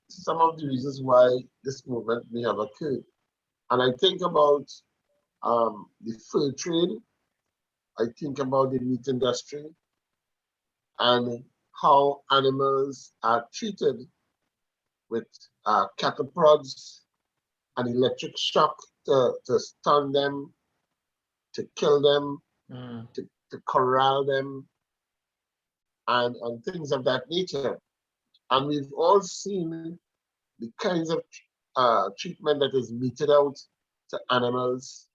some of the reasons why this movement may have occurred. And I think about the fur trade I think about the meat industry and how animals are treated with cattle prods and electric shock to stun them, to kill them, to corral them, and things of that nature. And we've all seen the kinds of treatment that is meted out to animals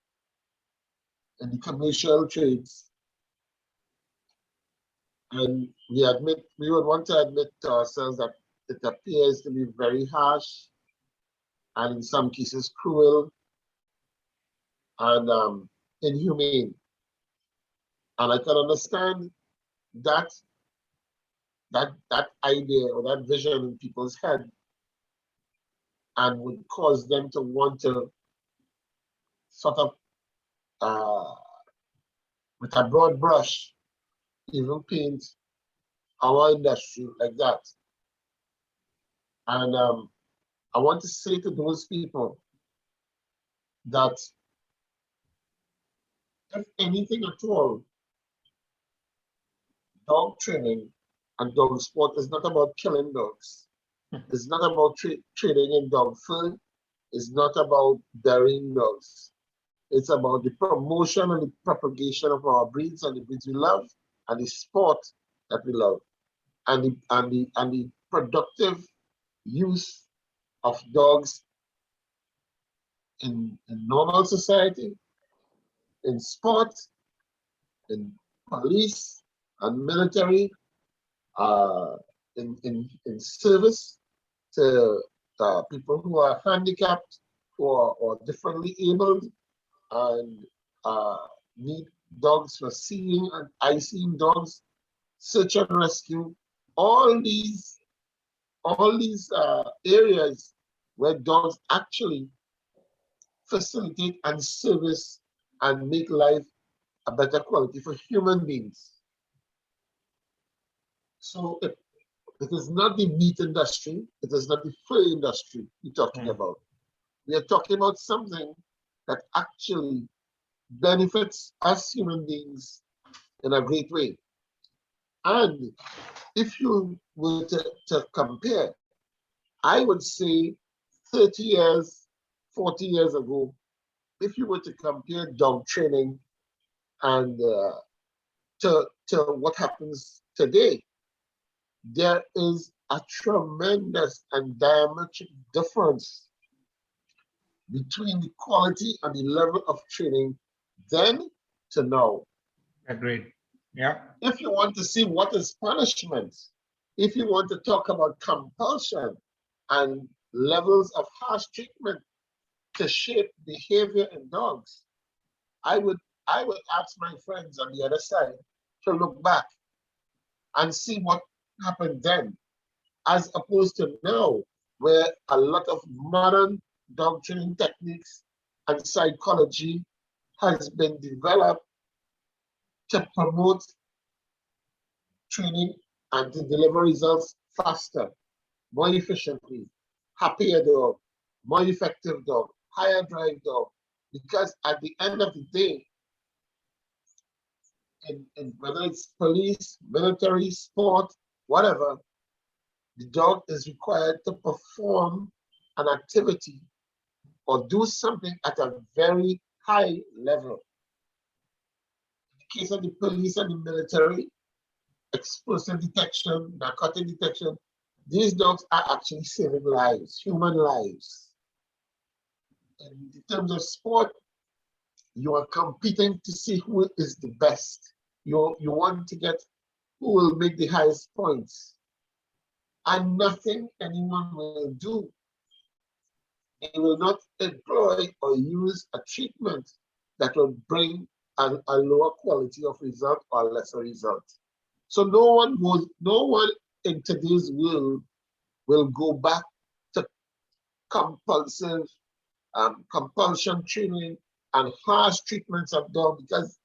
in the commercial trades. And we would want to admit to ourselves that it appears to be very harsh and in some cases cruel and inhumane. And I can understand that idea or that vision in people's head and would cause them to want to sort of, with a broad brush, even paint our industry like that. And I want to say to those people that if anything at all, dog training and dog sport is not about killing dogs. It's not about trading in dog fur. It's not about burying dogs. It's about the promotion and the propagation of our breeds and the breeds we love and the sport that we love and the productive use of dogs in normal society, in sport, in police and military, in service to people who are handicapped or differently abled and need dogs for seeing and eye-seeing dogs, search and rescue, all these areas where dogs actually facilitate and service and make life a better quality for human beings. So it is not the meat industry, it is not the fur industry we're talking about. We are talking about something that actually benefits us human beings in a great way. And if you were to compare, I would say 30 years, 40 years ago, if you were to compare dog training and to what happens today, there is a tremendous and diametric difference between the quality and the level of training then to now. Agreed. Yeah. If you want to see what is punishment, if you want to talk about compulsion and levels of harsh treatment to shape behavior in dogs, I would ask my friends on the other side to look back and see what happened then, as opposed to now, where a lot of modern dog training techniques and psychology has been developed to promote training and to deliver results faster, more efficiently, happier dog, more effective dog, higher drive dog. Because at the end of the day, in whether it's police, military, sport, whatever, the dog is required to perform an activity or do something at a very high level. In the case of the police and the military, explosive detection, narcotic detection, these dogs are actually saving lives, human lives. In terms of sport, you are competing to see who is the best. You want to get who will make the highest points. And nothing anyone will do, they will not employ or use a treatment that will bring a lower quality of result or lesser result. So no one in today's world will go back to compulsion training and harsh treatments of dogs because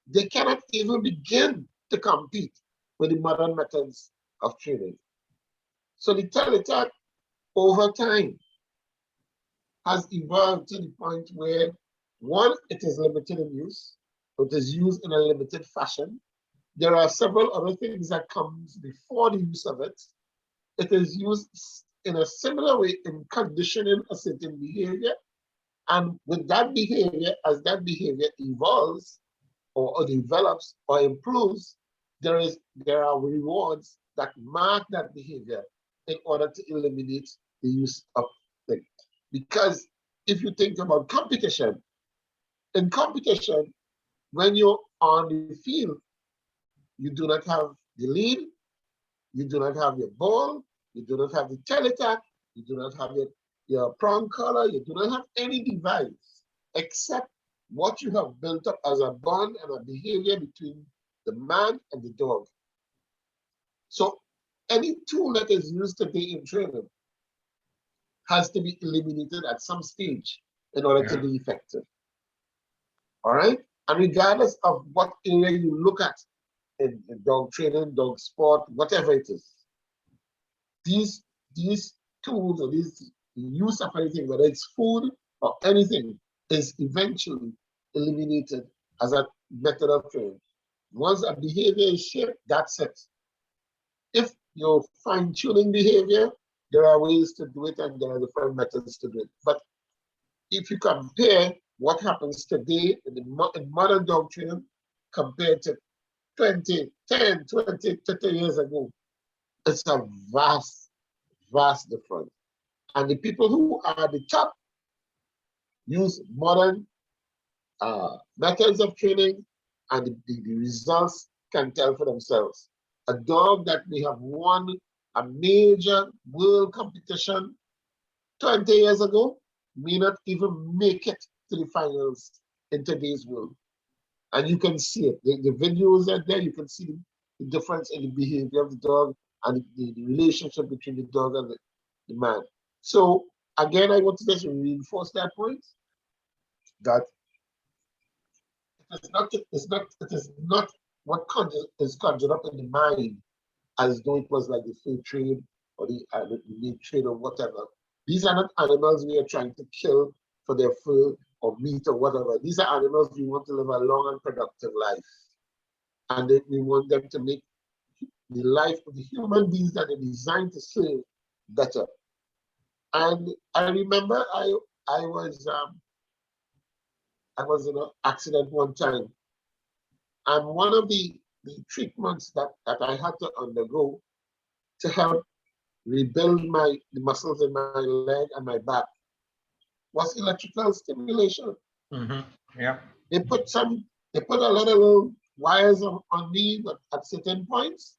they cannot even begin to compete with the modern methods of training. So the Tele-tact over time has evolved to the point where, one, it is limited in use, It is used in a limited fashion. There are several other things that comes before the use of it. It is used in a similar way in conditioning a certain behavior. And with that behavior, as that behavior evolves or develops or improves, there are rewards that mark that behavior in order to eliminate the use of things. Because if you think about competition, in competition, when you're on the field, you do not have the lead, you do not have your ball, you do not have the Tele-tact, you do not have your prong collar, you do not have any device except what you have built up as a bond and a behavior between the man and the dog. So any tool that is used today in training has to be eliminated at some stage in order to be effective. All right? And regardless of what area you look at in dog training, dog sport, whatever it is, these tools or the use of anything, whether it's food or anything, is eventually eliminated as a method of training. Once a behavior is shaped, that's it. If you're fine-tuning behavior, there are ways to do it and there are different methods to do it. But if you compare what happens today in modern dog training compared to 10, 20, 30 years ago, it's a vast, vast difference. And the people who are at the top use modern methods of training, and the results can tell for themselves. A dog that may have won a major world competition 20 years ago may not even make it to the finals in today's world. And you can see it. The videos are there. You can see the difference in the behavior of the dog and the relationship between the dog and the man. So again, I want to just reinforce that point that it is not what is conjured up in the mind as though it was like the free trade or the meat trade or whatever. These are not animals we are trying to kill for their fur or meat or whatever. These are animals we want to live a long and productive life. And we want them to make the life of the human beings that are designed to serve better. And I remember I was in an accident one time. And one of the treatments that I had to undergo to help rebuild the muscles in my leg and my back was electrical stimulation. Mm-hmm. Yeah. They put a lot of little wires on me at certain points,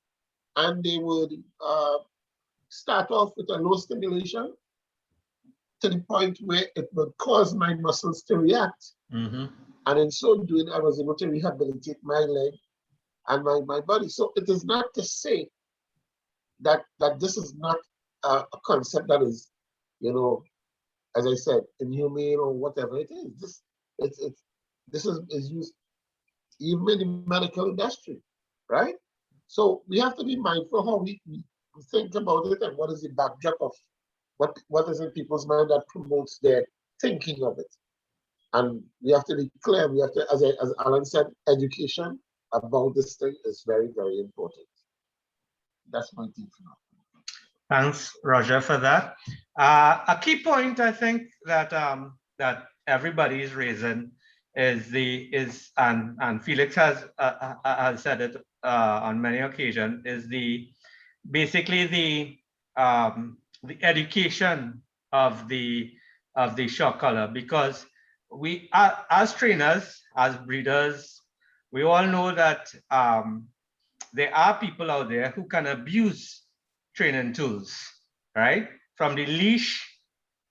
and they would start off with a low stimulation to the point where it would cause my muscles to react. Mm-hmm. And in so doing, I was able to rehabilitate my leg and my body. So it is not to say that this is not a concept that is, as I said, inhumane or whatever it is. This is used even in the medical industry, right? So we have to be mindful how we think about it and what is the backdrop of what is in people's mind that promotes their thinking of it. And we have to be clear. We have to, as Allan said, education about this thing is very, very important. That's my thinking. Thanks, Roger, for that. A key point I think that that everybody is raising is and Felix has said it on many occasions, is basically the education of the shock collar, because we as trainers, as breeders, we all know that there are people out there who can abuse training tools, right? From the leash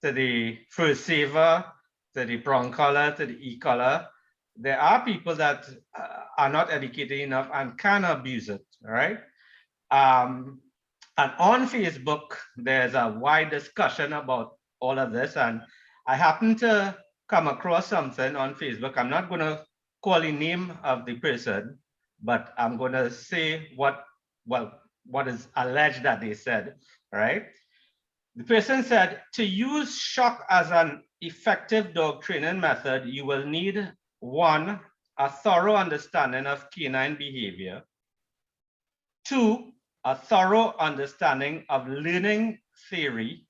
to the fur saver to the prong collar to the e-collar, there are people that are not educated enough and can abuse it, right? And on Facebook, there's a wide discussion about all of this, and I happened to come across something on Facebook. I'm not going to call the name of the person, but I'm going to say what is alleged that they said, right? The person said, to use shock as an effective dog training method, you will need 1, a thorough understanding of canine behavior. 2, a thorough understanding of learning theory.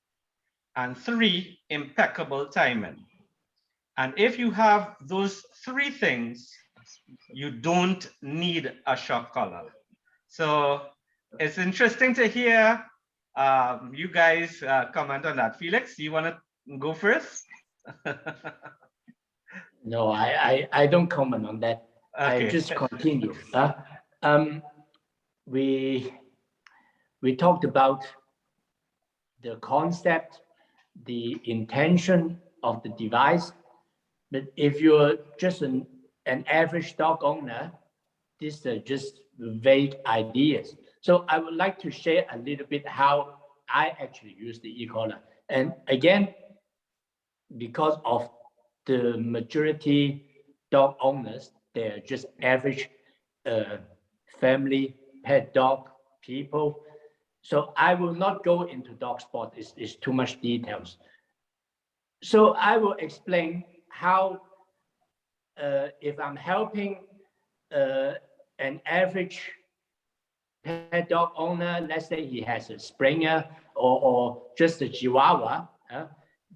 And 3, impeccable timing. And if you have those 3 things, you don't need a shock collar. So it's interesting to hear you guys comment on that. Felix, you want to go first? No, I don't comment on that. Okay. I just continue. We talked about the concept, the intention of the device. But if you're just an average dog owner, these are just vague ideas. So I would like to share a little bit how I actually use the e-collar. And again, because of the majority dog owners, they're just average family pet dog people. So I will not go into dog sport, it's too much details. So I will explain how if I'm helping an average pet dog owner, let's say he has a Springer or just a Chihuahua,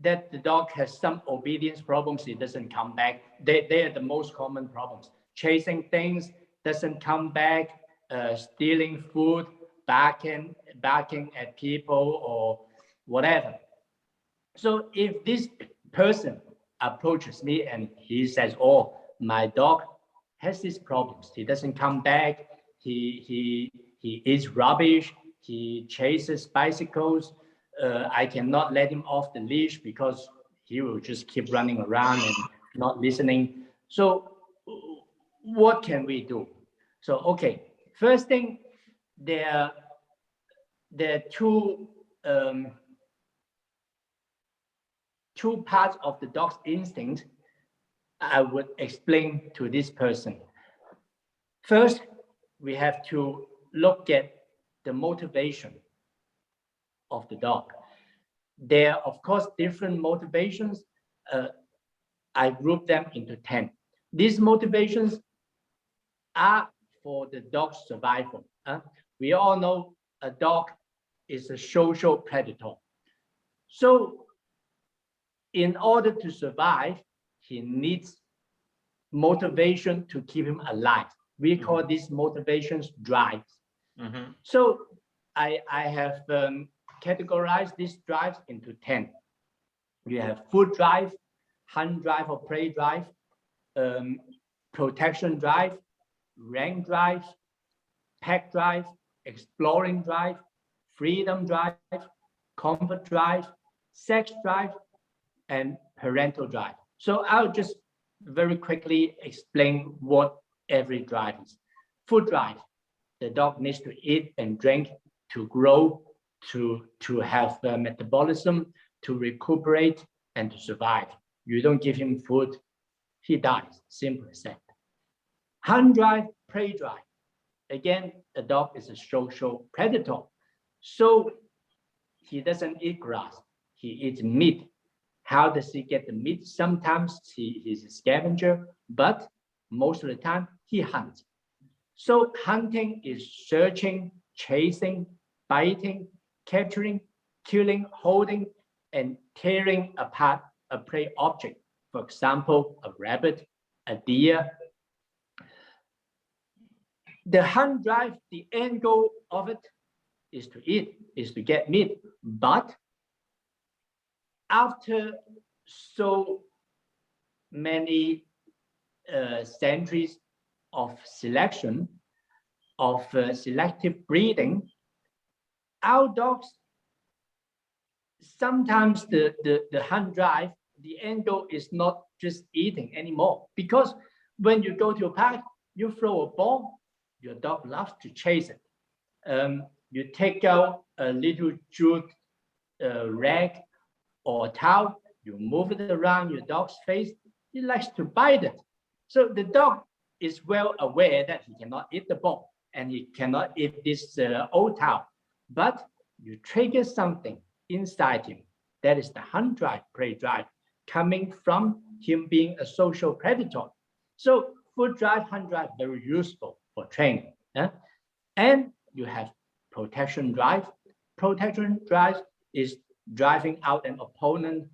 that the dog has some obedience problems, it doesn't come back. They are the most common problems. Chasing things, doesn't come back, stealing food, barking at people or whatever. So if this person approaches me and he says, oh, my dog has these problems, he doesn't come back, he eats rubbish, he chases bicycles, I cannot let him off the leash because he will just keep running around and not listening. So what can we do? So, okay, first thing, there are two parts of the dog's instinct I would explain to this person. First, we have to look at the motivation of the dog. There are, of course, different motivations. I group them into 10. These motivations are for the dog's survival. We all know a dog is a social predator. So in order to survive, he needs motivation to keep him alive. We call these motivations drives. So I have categorized these drives into 10. You have food drive, hunt drive or prey drive, protection drive, rank drive, pack drive, exploring drive, freedom drive, comfort drive, sex drive, and parental drive. So I'll just very quickly explain what every drive is. Food drive, the dog needs to eat and drink to grow, to have metabolism, to recuperate, and to survive. You don't give him food, he dies, simple as that. Hunt drive, prey drive. Again, a dog is a social predator. So he doesn't eat grass, he eats meat. How does he get the meat? Sometimes he is a scavenger, but most of the time he hunts. So hunting is searching, chasing, biting, capturing, killing, holding, and tearing apart a prey object. For example, a rabbit, a deer. The hunt drive, the end goal of it is to eat, is to get meat. But after so many centuries of selection, of selective breeding, our dogs, sometimes the hunt drive, the end goal is not just eating anymore. Because when you go to a park, you throw a ball, your dog loves to chase it. You take out a little jute rag or a towel, you move it around your dog's face, he likes to bite it. So the dog is well aware that he cannot eat the ball and he cannot eat this old towel. But you trigger something inside him. That is the hunt drive, prey drive, coming from him being a social predator. So foot drive, hand drive, very useful for training. And you have protection drive. Protection drive is driving out an opponent,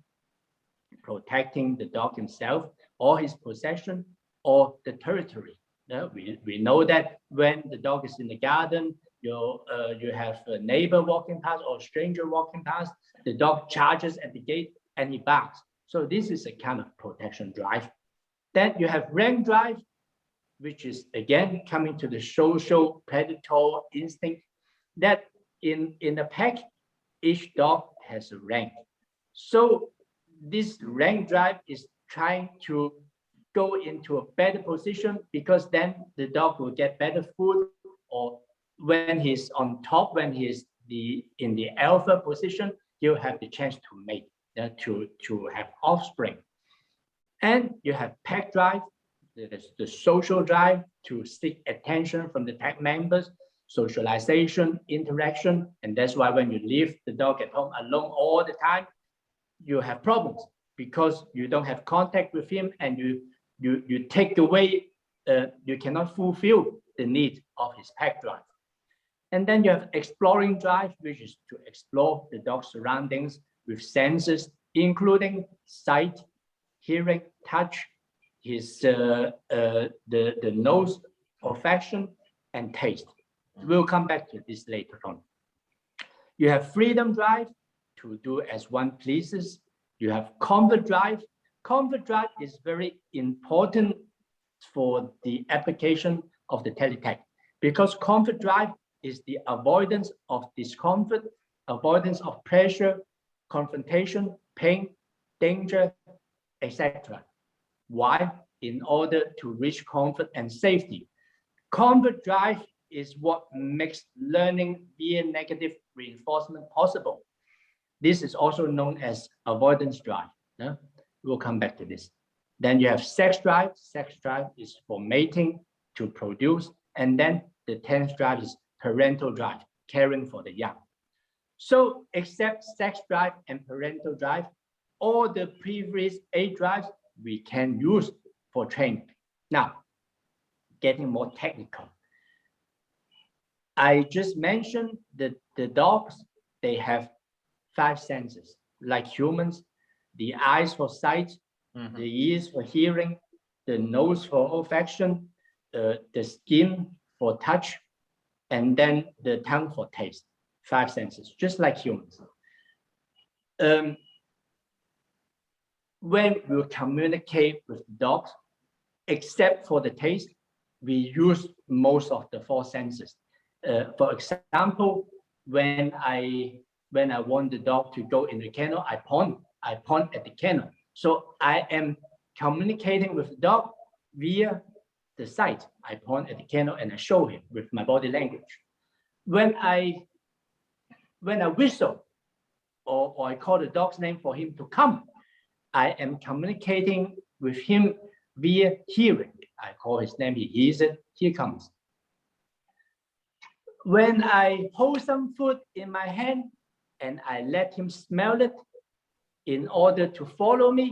protecting the dog himself or his possession or the territory. We know that when the dog is in the garden, you have a neighbor walking past or a stranger walking past, the dog charges at the gate and he barks. So this is a kind of protection drive. Then you have rank drive, which is again coming to the social predator instinct, that in a pack, each dog has a rank. So this rank drive is trying to go into a better position, because then the dog will get better food, or when he's on top, when he's in the alpha position, he'll have the chance to mate, to have offspring. And you have pack drive, the social drive to seek attention from the pack members, socialization, interaction. And that's why when you leave the dog at home alone all the time, you have problems, because you don't have contact with him, and you take away, you cannot fulfill the need of his pack drive. And then you have exploring drive, which is to explore the dog's surroundings with senses, including sight, hearing, touch, his the nose, olfaction, and taste. We'll come back to this later on. You have freedom drive, to do as one pleases. You have comfort drive. Comfort drive is very important for the application of the Tele-tact, because comfort drive is the avoidance of discomfort, avoidance of pressure, confrontation, pain, danger, etc. Why? In order to reach comfort and safety. Comfort drive is what makes learning via negative reinforcement possible. This is also known as avoidance drive. We'll come back to this. Then you have sex drive. Sex drive is for mating, to produce. And then the 10th drive is parental drive, caring for the young. So except sex drive and parental drive, all the previous 8 drives we can use for training. Now, getting more technical. I just mentioned that the dogs, they have 5 senses, like humans: the eyes for sight, the ears for hearing, the nose for olfaction, the skin for touch, and then the tongue for taste. 5 senses, just like humans. When we communicate with dogs, except for the taste, we use most of the 4 senses. For example, when I want the dog to go in the kennel, I point at the kennel. So I am communicating with the dog via the sight. I point at the kennel and I show him with my body language. When I whistle, or I call the dog's name for him to come, I am communicating with him via hearing. I call his name, he hears it, here comes. When I hold some food in my hand and I let him smell it in order to follow me,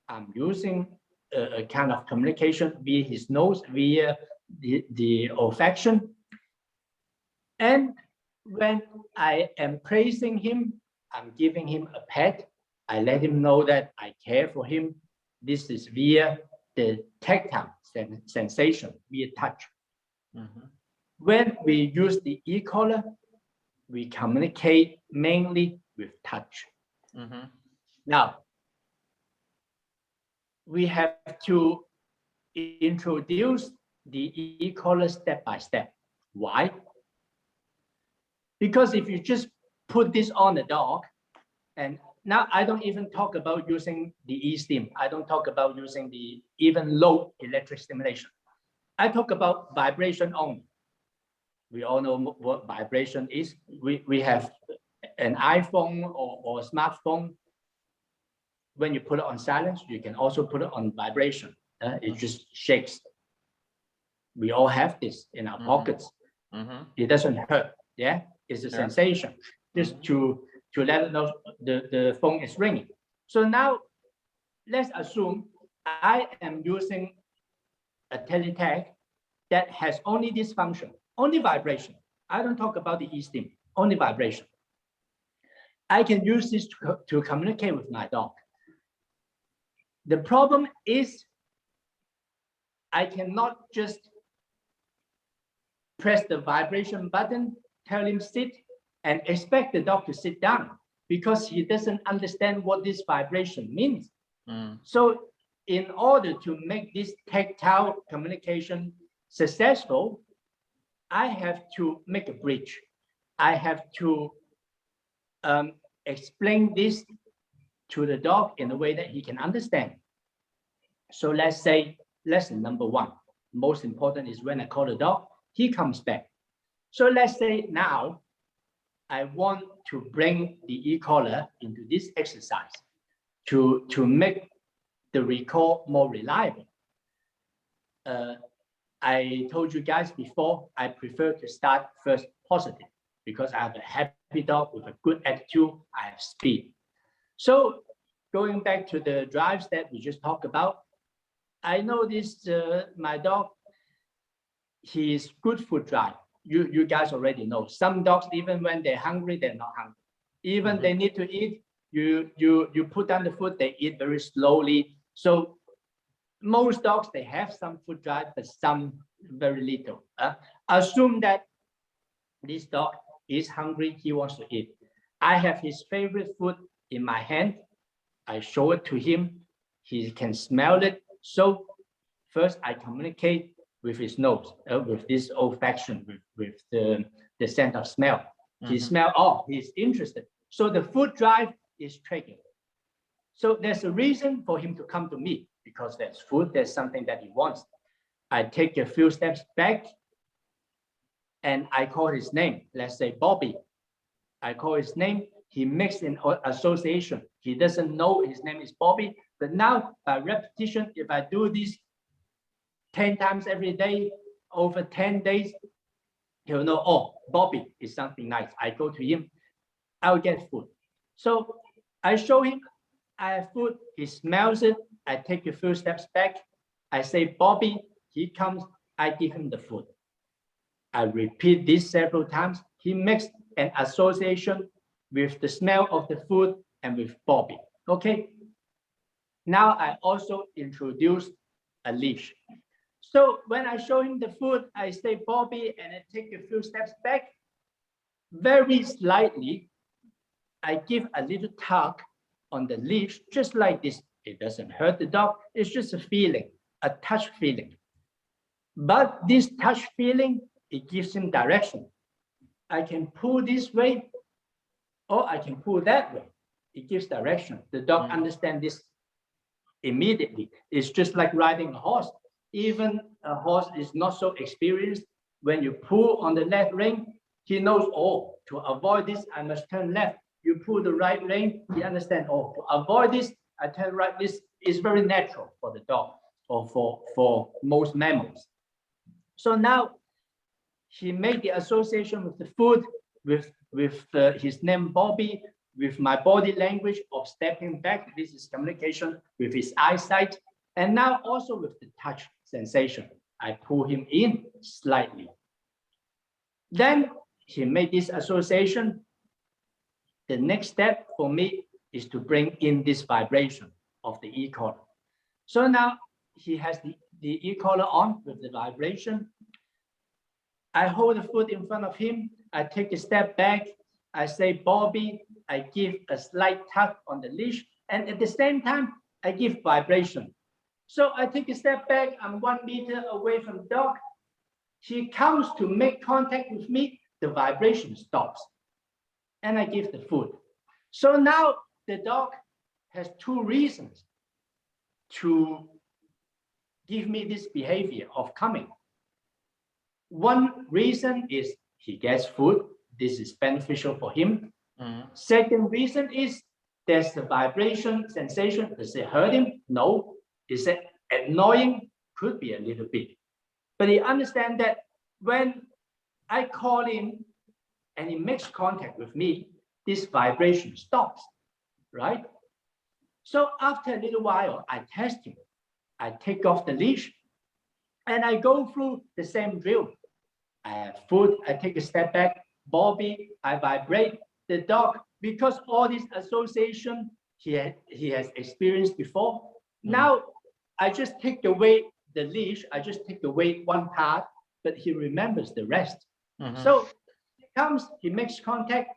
I'm using a kind of communication via his nose, via the olfaction. And when I am praising him, I'm giving him a pet, I let him know that I care for him. This is via the tactile sensation, via touch. When we use the e-collar, we communicate mainly with touch. Now, we have to introduce the e-collar step by step. Why? Because if you just put this on the dog, and now I don't even talk about using the e-stim. I don't talk about using the even low electric stimulation. I talk about vibration only. We all know what vibration is. We have an iPhone or smartphone. When you put it on silence, you can also put it on vibration. It just shakes. We all have this in our pockets. It doesn't hurt. Yeah, it's a sensation. Just to let it know the phone is ringing. So now let's assume I am using a Tele-tact that has only this function, only vibration. I don't talk about the e-stim, only vibration. I can use this to communicate with my dog. The problem is I cannot just press the vibration button, tell him sit, and expect the dog to sit down because he doesn't understand what this vibration means. So in order to make this tactile communication successful, I have to make a bridge. I have to explain this to the dog in a way that he can understand. So let's say lesson number 1, most important is when I call the dog, he comes back. So let's say now I want to bring the e-collar into this exercise to make the recall more reliable. I told you guys before, I prefer to start first positive because I have a happy dog with a good attitude, I have speed. So going back to the drives that we just talked about, I know this, my dog, he is good food drive. You guys already know. Some dogs, even when they're hungry, they're not hungry. Even they need to eat, you put down the food, they eat very slowly. So most dogs, they have some food drive, but some very little. Assume that this dog is hungry, he wants to eat. I have his favorite food in my hand. I show it to him. He can smell it. So first I communicate with his nose, with this olfaction, with the scent of smell. He smell, oh, he's interested. So the food drive is triggered. So there's a reason for him to come to me because there's food, there's something that he wants. I take a few steps back and I call his name. Let's say Bobby. I call his name. He makes an association. He doesn't know his name is Bobby, but now by repetition, if I do this 10 times every day, over 10 days, he'll know, oh, Bobby is something nice. I go to him, I'll get food. So I show him I have food, he smells it, I take a few steps back, I say, Bobby, he comes, I give him the food. I repeat this several times. He makes an association with the smell of the food and with Bobby, okay? Now I also introduce a leash. So when I show him the food, I say Bobby, and I take a few steps back. Very slightly, I give a little tug on the leash, just like this. It doesn't hurt the dog. It's just a feeling, a touch feeling. But this touch feeling, it gives him direction. I can pull this way, or I can pull that way. It gives direction. The dog understands this immediately. It's just like riding a horse. Even a horse is not so experienced. When you pull on the left rein, he knows, oh, to avoid this, I must turn left. You pull the right rein, he understands, oh, to avoid this, I turn right. This is very natural for the dog or for most mammals. So now he made the association with the food, with his name Bobby, with my body language of stepping back. This is communication with his eyesight. And now also with the touch sensation. I pull him in slightly. Then he made this association. The next step for me is to bring in this vibration of the e-collar. So now he has the e-collar on with the vibration. I hold the foot in front of him. I take a step back. I say, Bobby, I give a slight tug on the leash. And at the same time, I give vibration. So I take a step back. I'm 1 meter away from the dog. He comes to make contact with me. The vibration stops. And I give the food. So now the dog has 2 reasons to give me this behavior of coming. One reason is he gets food. This is beneficial for him. Second reason is there's a vibration sensation. Does it hurt him? No. Is it annoying? Could be a little bit. But he understands that when I call him and he makes contact with me, this vibration stops, right? So after a little while, I test him. I take off the leash. And I go through the same drill. I have food, I take a step back, Bobby, I vibrate the dog, because all this association he has experienced before. Now I just take away the leash, I just take away one part, but he remembers the rest. So he comes, he makes contact,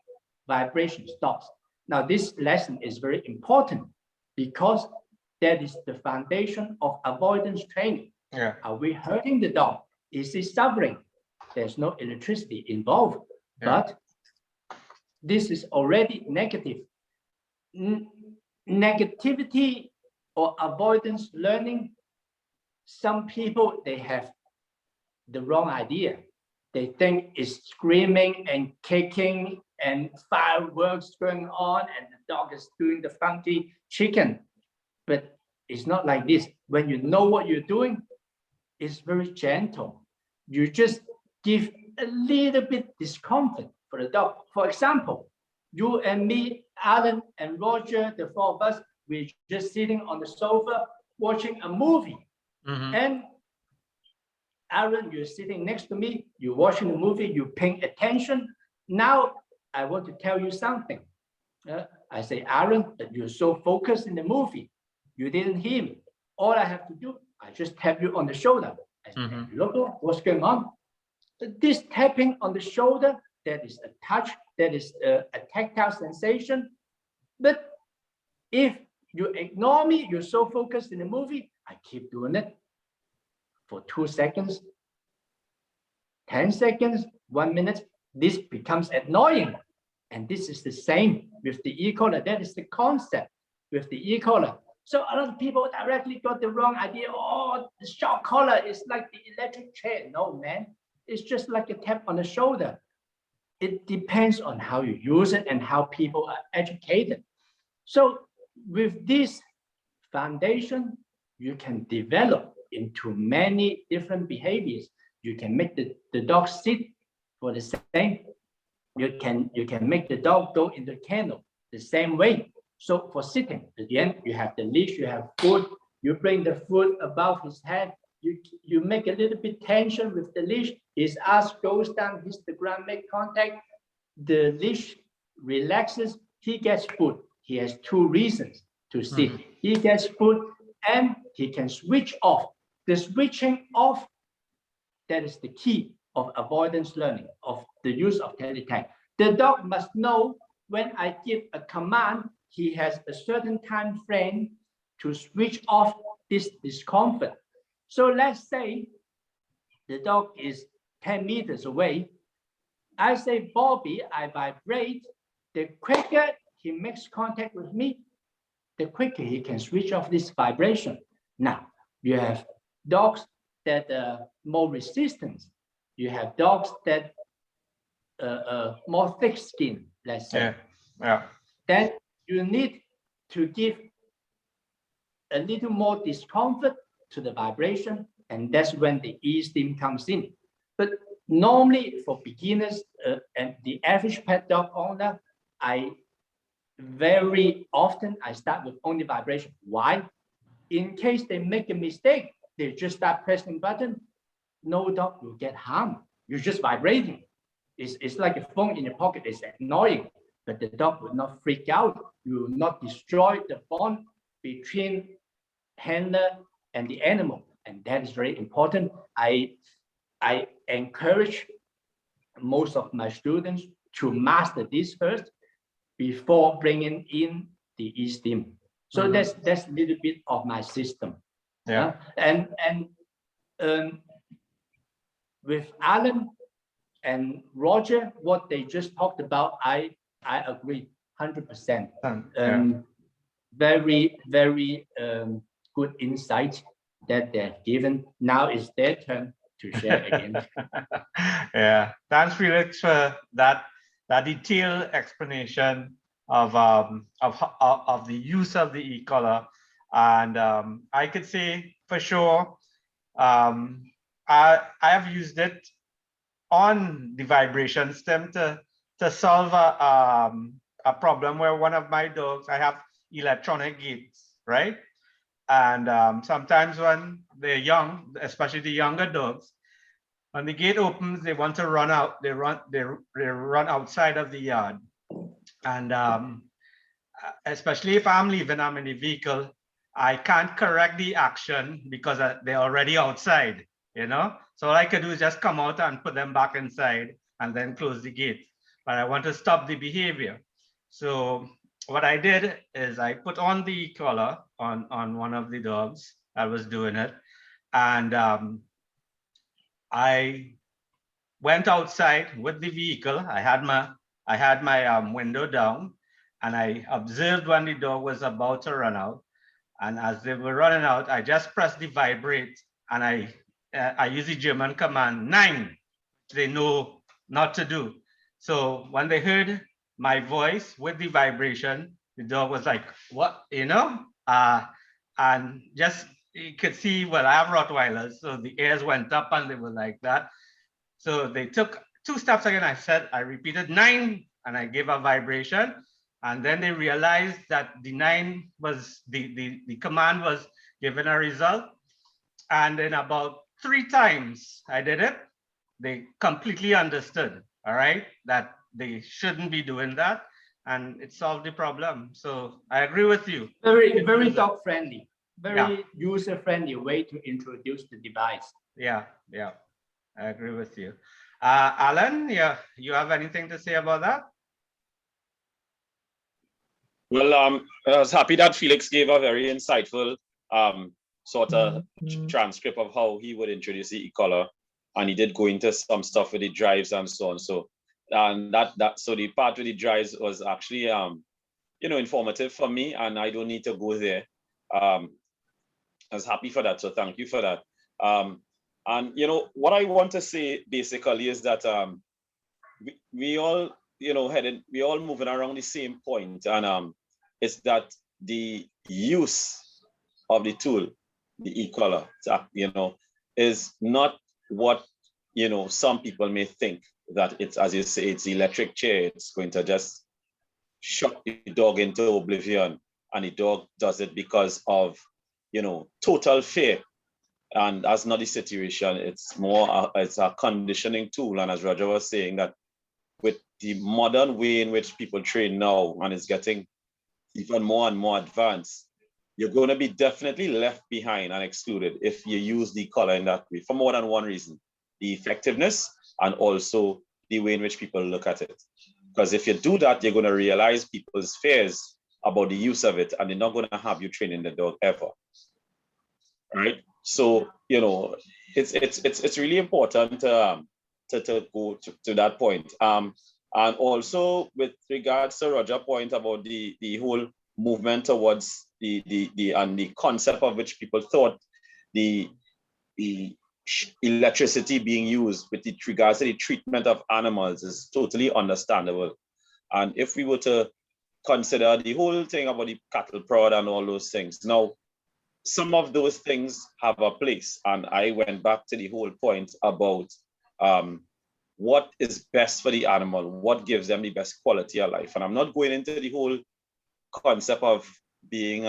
vibration stops. Now this lesson is very important because that is the foundation of avoidance training. Yeah. Are we hurting the dog? Is he suffering? There's no electricity involved, but this is already negative. Negativity or avoidance learning, some people, they have the wrong idea. They think it's screaming and kicking and fireworks going on and the dog is doing the funky chicken. But it's not like this. When you know what you're doing, it's very gentle. You just give a little bit discomfort for the dog. For example, you and me, Alan and Roger, the four of us, we're just sitting on the sofa watching a movie. And Aaron, you're sitting next to me, you're watching the movie, you're paying attention. Now, I want to tell you something. I say, Aaron, that you're so focused in the movie, you didn't hear me. All I have to do, I just tap you on the shoulder. I say, look, what's going on? This tapping on the shoulder, that is a touch, that is a tactile sensation. But if you ignore me, you're so focused in the movie, I keep doing it for 2 seconds, 10 seconds, 1 minute, this becomes annoying. And this is the same with the e-collar. That is the concept with the e-collar. So a lot of people directly got the wrong idea. Oh, the shock collar is like the electric chair. No, man, it's just like a tap on the shoulder. It depends on how you use it and how people are educated. So with this foundation, you can develop into many different behaviors. You can make the dog sit for the same. You can make the dog go in the kennel the same way. So for sitting, at the end, you have the leash, you have food, you bring the food above his head, you make a little bit tension with the leash, his ass goes down, hits the ground, make contact, the leash relaxes, he gets food. He has 2 reasons to sit. He gets food and he can switch off. The switching off, that is the key of avoidance learning, of the use of Tele-tact. The dog must know when I give a command, he has a certain time frame to switch off this discomfort. So let's say the dog is 10 meters away. I say, Bobby, I vibrate. The quicker he makes contact with me, the quicker he can switch off this vibration. Now, you have dogs that are more resistant. You have dogs that more thick skin, let's say. Then you need to give a little more discomfort to the vibration, and that's when the e-stim comes in. But normally for beginners and the average pet dog owner, very often I start with only vibration. Why? In case they make a mistake, they just start pressing button, no dog will get harmed. You're just vibrating. It's like a phone in your pocket. It's annoying, but the dog will not freak out. You will not destroy the bond between handler and the animal. And that is very important. I encourage most of my students to master this first before bringing in the e-stim. So that's a little bit of my system. And with Alan and Roger, what they just talked about, I agree 100%. Very, very good insight that they've given. Now it's their turn to share again. Thanks, Felix, for that detailed explanation of the use of the e-collar. And I could say for sure, I have used it on the vibration stem to solve a problem where one of my dogs, I have electronic gates, right? And sometimes when they're young, especially the younger dogs. When the gate opens, they want to run out. They run outside of the yard, and especially if I'm leaving them in the vehicle, I can't correct the action because they're already outside. You know, so all I could do is just come out and put them back inside and then close the gate. But I want to stop the behavior. So what I did is I put on the collar on one of the dogs that was doing it, and I went outside with the vehicle. I had my window down, and I observed when the dog was about to run out. And as they were running out, I just pressed the vibrate, and I use the German command 9. They know not to do. So when they heard my voice with the vibration, the dog was like, "What?" You know, and just you could see. Well, I have Rottweilers, so the ears went up, and they were like that. So they took 2 steps again. I repeated 9, and I gave a vibration. And then they realized that the 9 was, the command was giving a result. And then about 3 times I did it, they completely understood, all right, that they shouldn't be doing that. And it solved the problem. So I agree with you. Very dog friendly, very user friendly way to introduce the device. Yeah, I agree with you. Alan, you have anything to say about that? Well, I was happy that Felix gave a very insightful sort of transcript of how he would introduce the e-collar, and he did go into some stuff with the drives and so on. So, and so the part with the drives was actually informative for me, and I don't need to go there. I was happy for that, so thank you for that. And what I want to say basically is that we all we're all moving around the same point, and it's that the use of the tool, the e-collar, is not what some people may think, that it's, as you say, it's the electric chair. It's going to just shock the dog into oblivion, and the dog does it because of total fear. And that's not the situation. It's more it's a conditioning tool. And as Roger was saying, that with the modern way in which people train now, and it's getting even more and more advanced, you're going to be definitely left behind and excluded if you use the collar in that way, for more than one reason: the effectiveness and also the way in which people look at it. Because if you do that, you're going to realize people's fears about the use of it, and they're not going to have you training the dog ever. Right? So it's really important to go to that point. And also with regards to Roger's point about the whole movement towards the concept of which people thought the electricity being used with regards to the treatment of animals is totally understandable. And if we were to consider the whole thing about the cattle prod and all those things, now some of those things have a place. And I went back to the whole point about what is best for the animal, what gives them the best quality of life. And I'm not going into the whole concept of being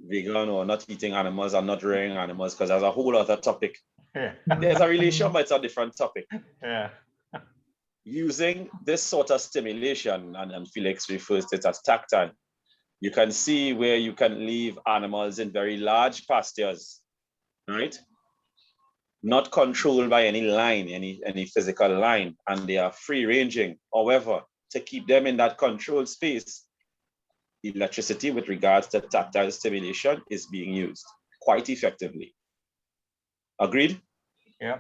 vegan or not eating animals and not rearing animals, because that's a whole other topic. Yeah. There's a relation, but it's a different topic. Yeah. Using this sort of stimulation, and Felix refers to it as tactile, you can see where you can leave animals in very large pastures, right? Not controlled by any line, any physical line, and they are free ranging. However, to keep them in that controlled space, electricity with regards to tactile stimulation is being used quite effectively. Agreed? Yeah.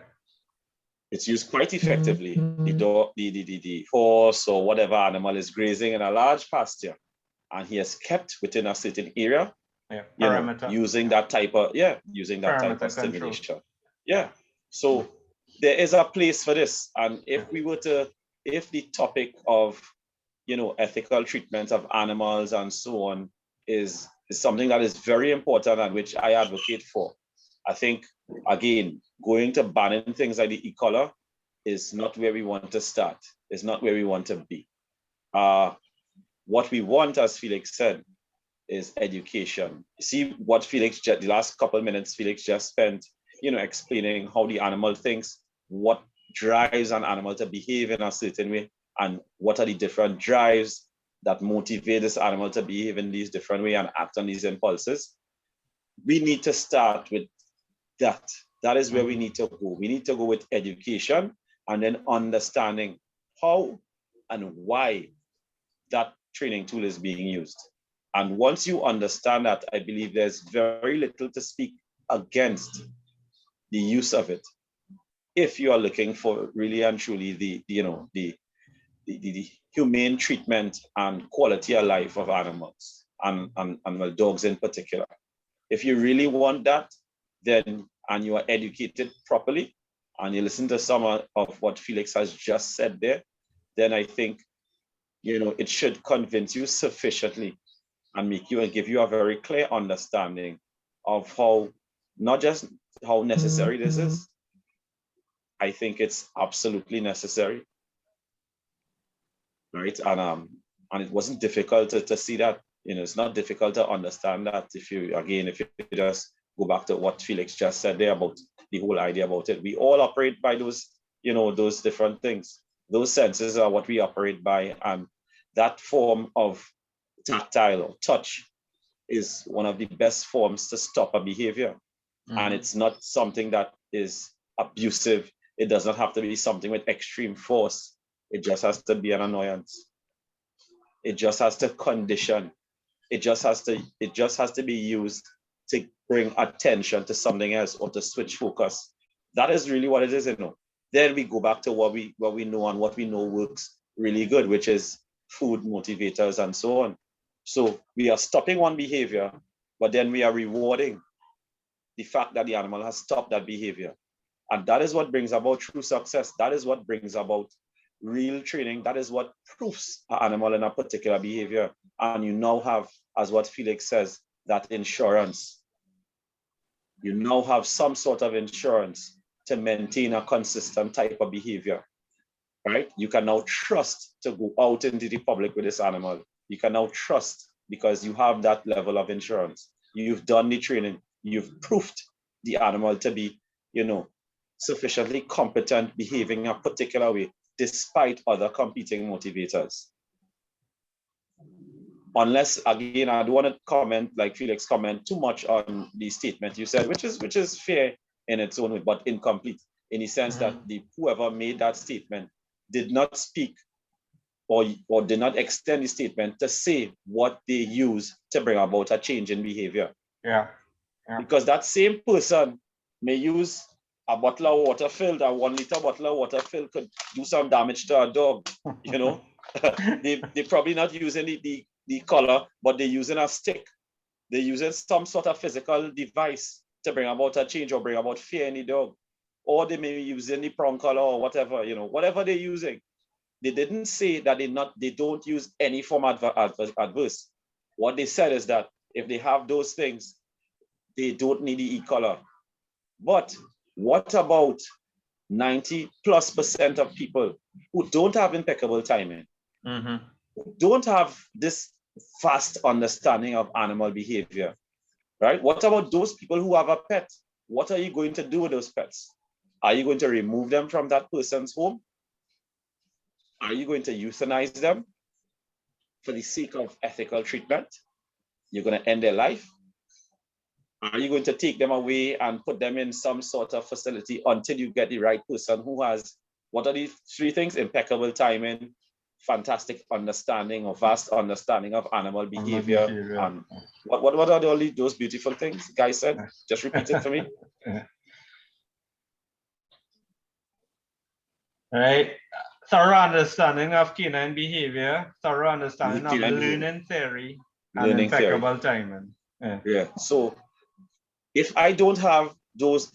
It's used quite effectively. The horse or whatever animal is grazing in a large pasture, and he is kept within a certain area, using that type of stimulation. Yeah. So there is a place for this. And if the topic of ethical treatment of animals and so on is something that is very important and which I advocate for, I think, again, going to banning things like the e-collar is not where we want to start. It's not where we want to be. What we want, as Felix said, is education. See what Felix, the last couple of minutes, Felix just spent, explaining how the animal thinks, what drives an animal to behave in a certain way, and what are the different drives that motivate this animal to behave in these different ways and act on these impulses. We need to start with that. That is where we need to go. We need to go with education and then understanding how and why that training tool is being used. And once you understand that, I believe there's very little to speak against the use of it, if you are looking for really and truly the humane treatment and quality of life of animals and dogs in particular. If you really want that, then, and you are educated properly, and you listen to some of what Felix has just said there, then I think, it should convince you sufficiently and make you and give you a very clear understanding of how, not just how necessary this is. I think it's absolutely necessary, right? And it wasn't difficult to see that. It's not difficult to understand that if you just go back to what Felix just said there about the whole idea about it. We all operate by those, those different things. Those senses are what we operate by, and that form of tactile or touch is one of the best forms to stop a behavior. And it's not something that is abusive. It does not have to be something with extreme force. It just has to be an annoyance. It just has to condition. It just has to be used to bring attention to something else or to switch focus. That is really what it is, Then we go back to what we know and what we know works really good, which is food motivators and so on. So we are stopping one behavior, but then we are rewarding the fact that the animal has stopped that behavior. And that is what brings about true success. That is what brings about real training. That is what proofs an animal in a particular behavior. And you now have, as what Felix says, that insurance. You now have some sort of insurance to maintain a consistent type of behavior, right? You can now trust to go out into the public with this animal. You can now trust because you have that level of insurance. You've done the training. You've proved the animal to be, sufficiently competent behaving a particular way, despite other competing motivators. Unless, again, I don't want to comment, like Felix comment too much on the statement you said, which is fair in its own way, but incomplete, in the sense that whoever made that statement did not speak or did not extend the statement to say what they use to bring about a change in behavior. Yeah. Because that same person may use a bottle of water filled, a 1 liter bottle of water filled could do some damage to a dog, They probably not using the collar, but they're using a stick. They're using some sort of physical device to bring about a change or bring about fear in the dog. Or they may be using the prong collar or whatever, whatever they're using. They didn't say that they don't use any form of adverse. What they said is that if they have those things, they don't need the e-collar. But what about 90+% of people who don't have impeccable timing, who don't have this vast understanding of animal behavior, right? What about those people who have a pet? What are you going to do with those pets? Are you going to remove them from that person's home? Are you going to euthanize them for the sake of ethical treatment? You're going to end their life? Are you going to take them away and put them in some sort of facility until you get the right person who has, what are these 3 things? Impeccable timing, fantastic understanding or vast understanding of animal behavior. And what are all those beautiful things guys said? Just repeat it for me. Right. Thorough understanding of canine behavior, thorough understanding of learning theory, and impeccable timing. Yeah. So if I don't have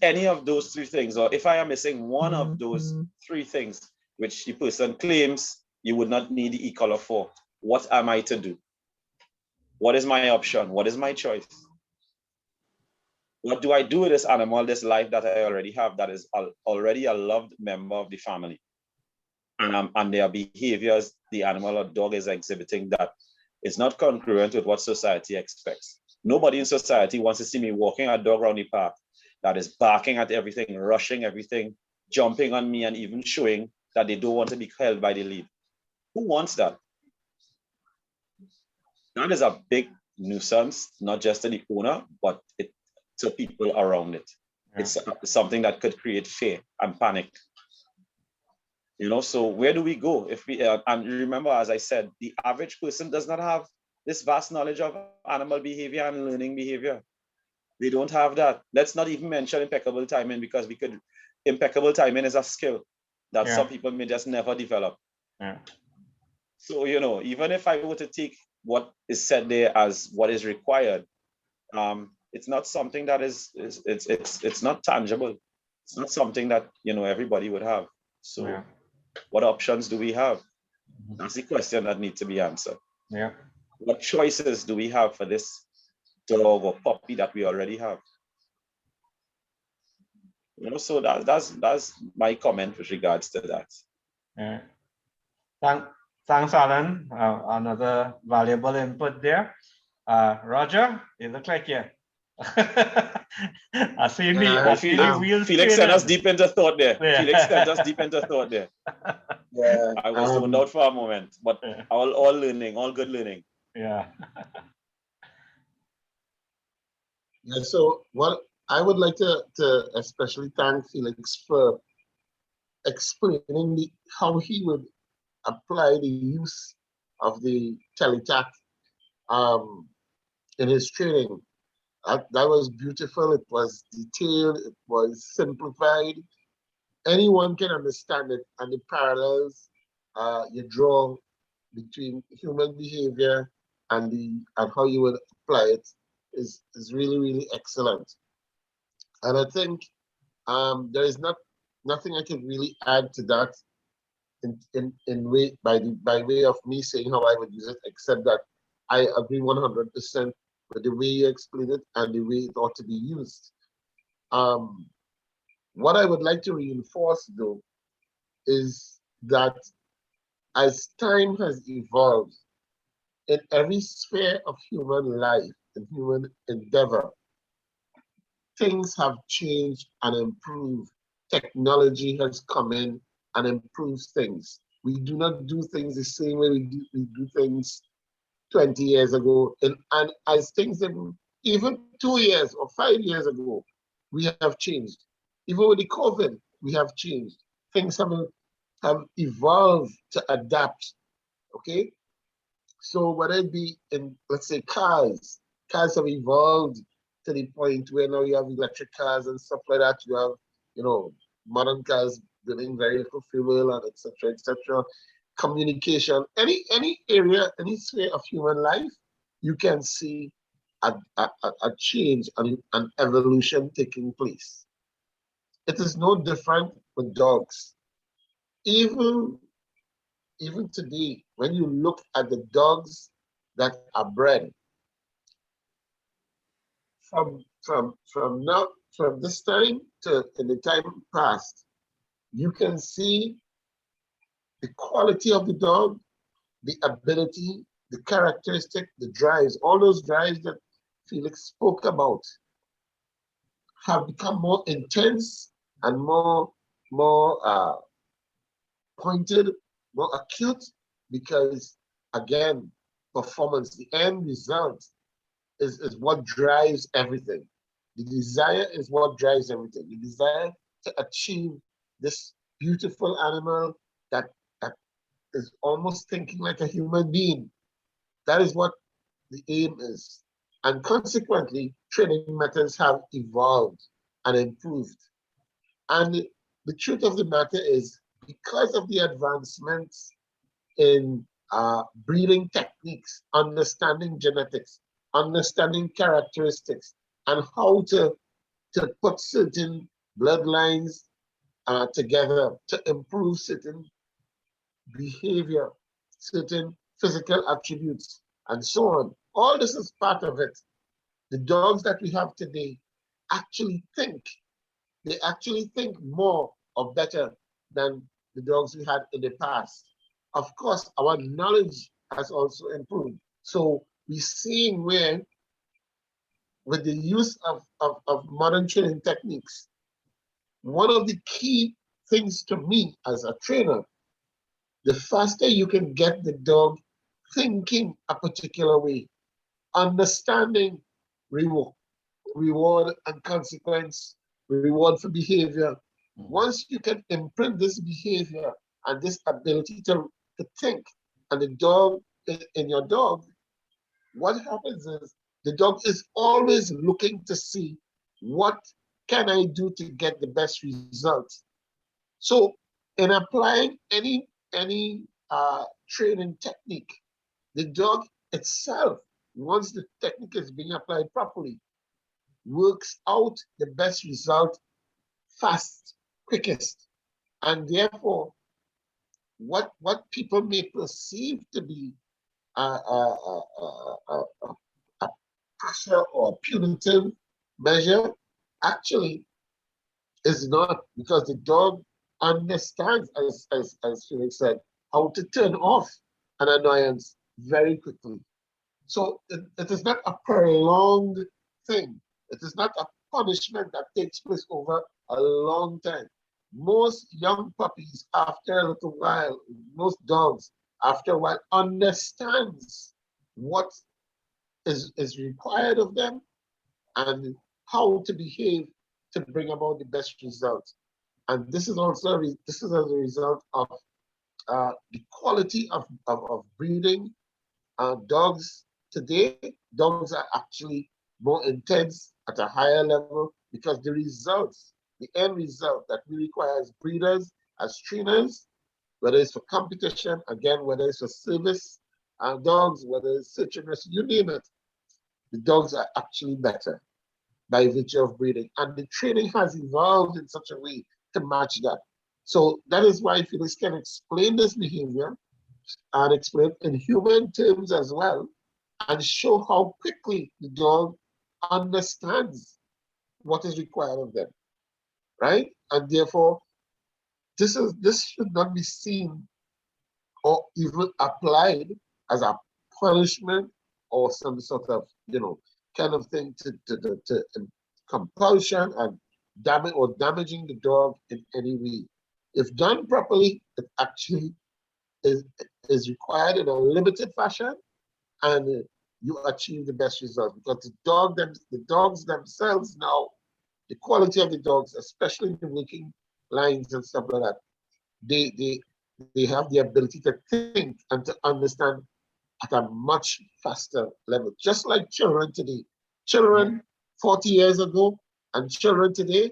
any of those 3 things, or if I am missing one of those 3 things, which the person claims you would not need the e-collar for, what am I to do? What is my option? What is my choice? What do I do with this animal, this life that I already have, that is already a loved member of the family? And their behaviors, the animal or dog is exhibiting that It's not congruent with what society expects. Nobody in society wants to see me walking a dog around the park that is barking at everything, rushing everything, jumping on me, and even showing that they don't want to be held by the lead. Who wants that? That is a big nuisance, not just to the owner, but to people around it. Yeah. It's something that could create fear and panic. You know, so where do we go if we, and remember, as I said, the average person does not have this vast knowledge of animal behavior and learning behavior. We don't have that. Let's not even mention impeccable timing, because impeccable timing is a skill that some people may just never develop. Yeah. So, you know, even if I were to take what is said there as what is required, it's not something that it's not tangible. It's not something that, you know, everybody would have. So what options do we have? That's the question that needs to be answered. Yeah. What choices do we have for this dog or puppy that we already have? You know, so that's my comment with regards to that. Yeah. Thanks, Allan. Another valuable input there. Roger, you look like you. I see Felix sent us deep into thought there. Yeah. Felix sent us deep into thought there. Yeah. I was zoned out for a moment, but all learning, all good learning. Yeah. Yeah. So what I would like to especially thank Felix for explaining how he would apply the use of the Tele-tact in his training. That was beautiful. It was detailed. It was simplified. Anyone can understand it, and the parallels you draw between human behavior and how you would apply it is really, really excellent. And I think there is nothing I can really add to that by way of me saying how I would use it, except that I agree 100% with the way you explain it and the way it ought to be used. What I would like to reinforce, though, is that as time has evolved in every sphere of human life and human endeavor, things have changed and improved. Technology has come in and improves things. We do not do things the same way we do things 20 years ago. And as things have, even 2 years or 5 years ago, we have changed. Even with the COVID, we have changed. Things have evolved to adapt, okay? So whether it be in, let's say, cars have evolved to the point where now you have electric cars and stuff like that. You have, you know, modern cars burning very little fuel and et cetera, communication, any area, any sphere of human life, you can see a change and an evolution taking place. It is no different with dogs. Even today, when you look at the dogs that are bred, from this time to in the time past, you can see the quality of the dog, the ability, the characteristic, the drives, all those drives that Felix spoke about have become more intense and more pointed, more acute, because again, performance, the end result is what drives everything. The desire is what drives everything. The desire to achieve this beautiful animal that is almost thinking like a human being. That is what the aim is. And consequently, training methods have evolved and improved. And the truth of the matter is, because of the advancements in breeding techniques, understanding genetics, understanding characteristics, and how to put certain bloodlines together to improve certain behavior, certain physical attributes, and so on. All this is part of it. The dogs that we have today actually think. They actually think more or better than the dogs we had in the past. Of course, our knowledge has also improved. So we're seeing where, with the use of modern training techniques, one of the key things to me as a trainer, the faster you can get the dog thinking a particular way, understanding reward and consequence, reward for behavior. Once you can imprint this behavior and this ability to think, and the dog, in your dog, what happens is the dog is always looking to see what can I do to get the best results. So in applying any training technique, the dog itself, once the technique is being applied properly, works out the best result fast, quickest. And therefore, what people may perceive to be a pressure or punitive measure actually is not, because the dog understands, as Felix said, how to turn off an annoyance very quickly. So it is not a prolonged thing. It is not a punishment that takes place over a long time. Most young puppies, after a little while, most dogs, after a while, understands what is required of them and how to behave to bring about the best results. And this is also this is as a result of the quality of breeding. Dogs today, dogs are actually more intense at a higher level because the results, the end result that we require as breeders, as trainers, whether it's for competition, again, whether it's for service dogs, whether it's search and rescue, you name it, the dogs are actually better by virtue of breeding. And the training has evolved in such a way to match that. So that is why Felix can explain this behavior and explain in human terms as well, and show how quickly the dog understands what is required of them, right? And therefore, this should not be seen or even applied as a punishment or some sort of, kind of thing to compulsion and damaging the dog in any way. If done properly, it actually is required in a limited fashion, and you achieve the best result, because the dogs themselves now, the quality of the dogs, especially in the working lines and stuff like that, they have the ability to think and to understand at a much faster level. Just like children today. Children 40 years ago and children today,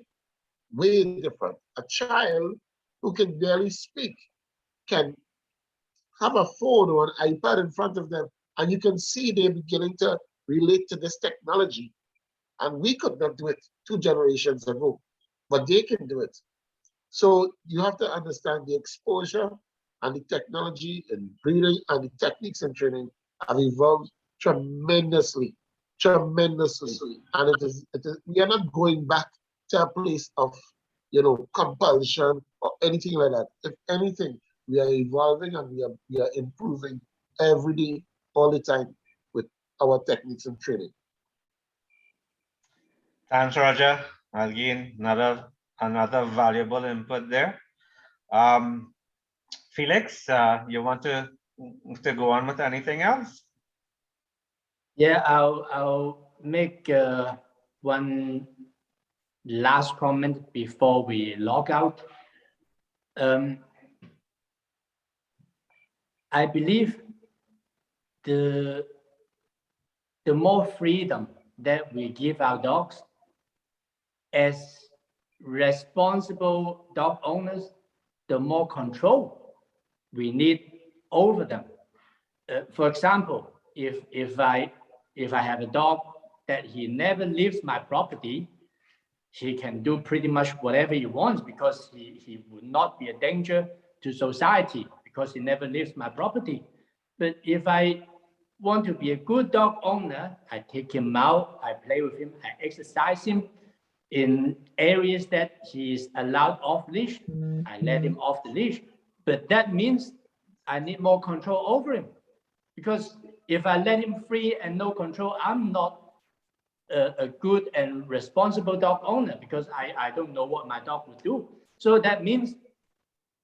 way different. A child who can barely speak can have a phone or an iPad in front of them, and you can see they're beginning to relate to this technology. And we could not do it 2 generations ago, but they can do it. So you have to understand the exposure and the technology and breeding and the techniques and training have evolved tremendously. And it is we are not going back to a place of compulsion or anything like that. If anything, we are evolving and we are improving every day, all the time, with our techniques and training. Thanks, Roger. Again, another valuable input there. Felix, you want to go on with anything else? Yeah, I'll make one last comment before we log out. I believe the more freedom that we give our dogs, as responsible dog owners, the more control we need over them. For example, if I have a dog that he never leaves my property, he can do pretty much whatever he wants, because he would not be a danger to society because he never leaves my property. But if I want to be a good dog owner, I take him out, I play with him, I exercise him in areas that he is allowed off leash. I let him off the leash. But that means I need more control over him, because if I let him free and no control, I'm not a good and responsible dog owner, because I don't know what my dog will do. So that means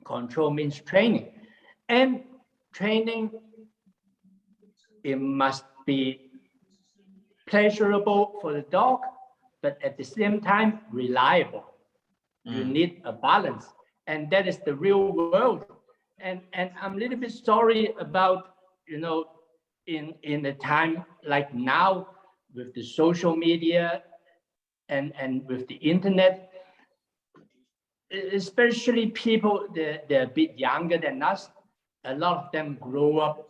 control means training. And training, it must be pleasurable for the dog, but at the same time reliable. You need a balance, and that is the real world. And I'm a little bit sorry about, you know, in a time like now with the social media and with the internet, especially people they're a bit younger than us. A lot of them grow up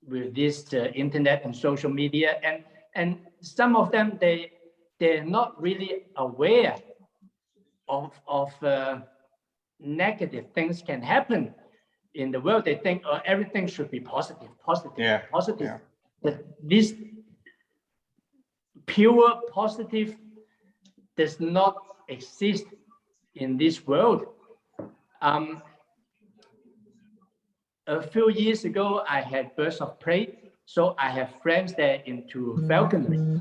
with this internet and social media, and some of them they're not really aware of negative things can happen in the world. They think, oh, everything should be positive. Yeah. But this pure positive does not exist in this world. A few years ago, I had birds of prey, so I have friends that are into falconry.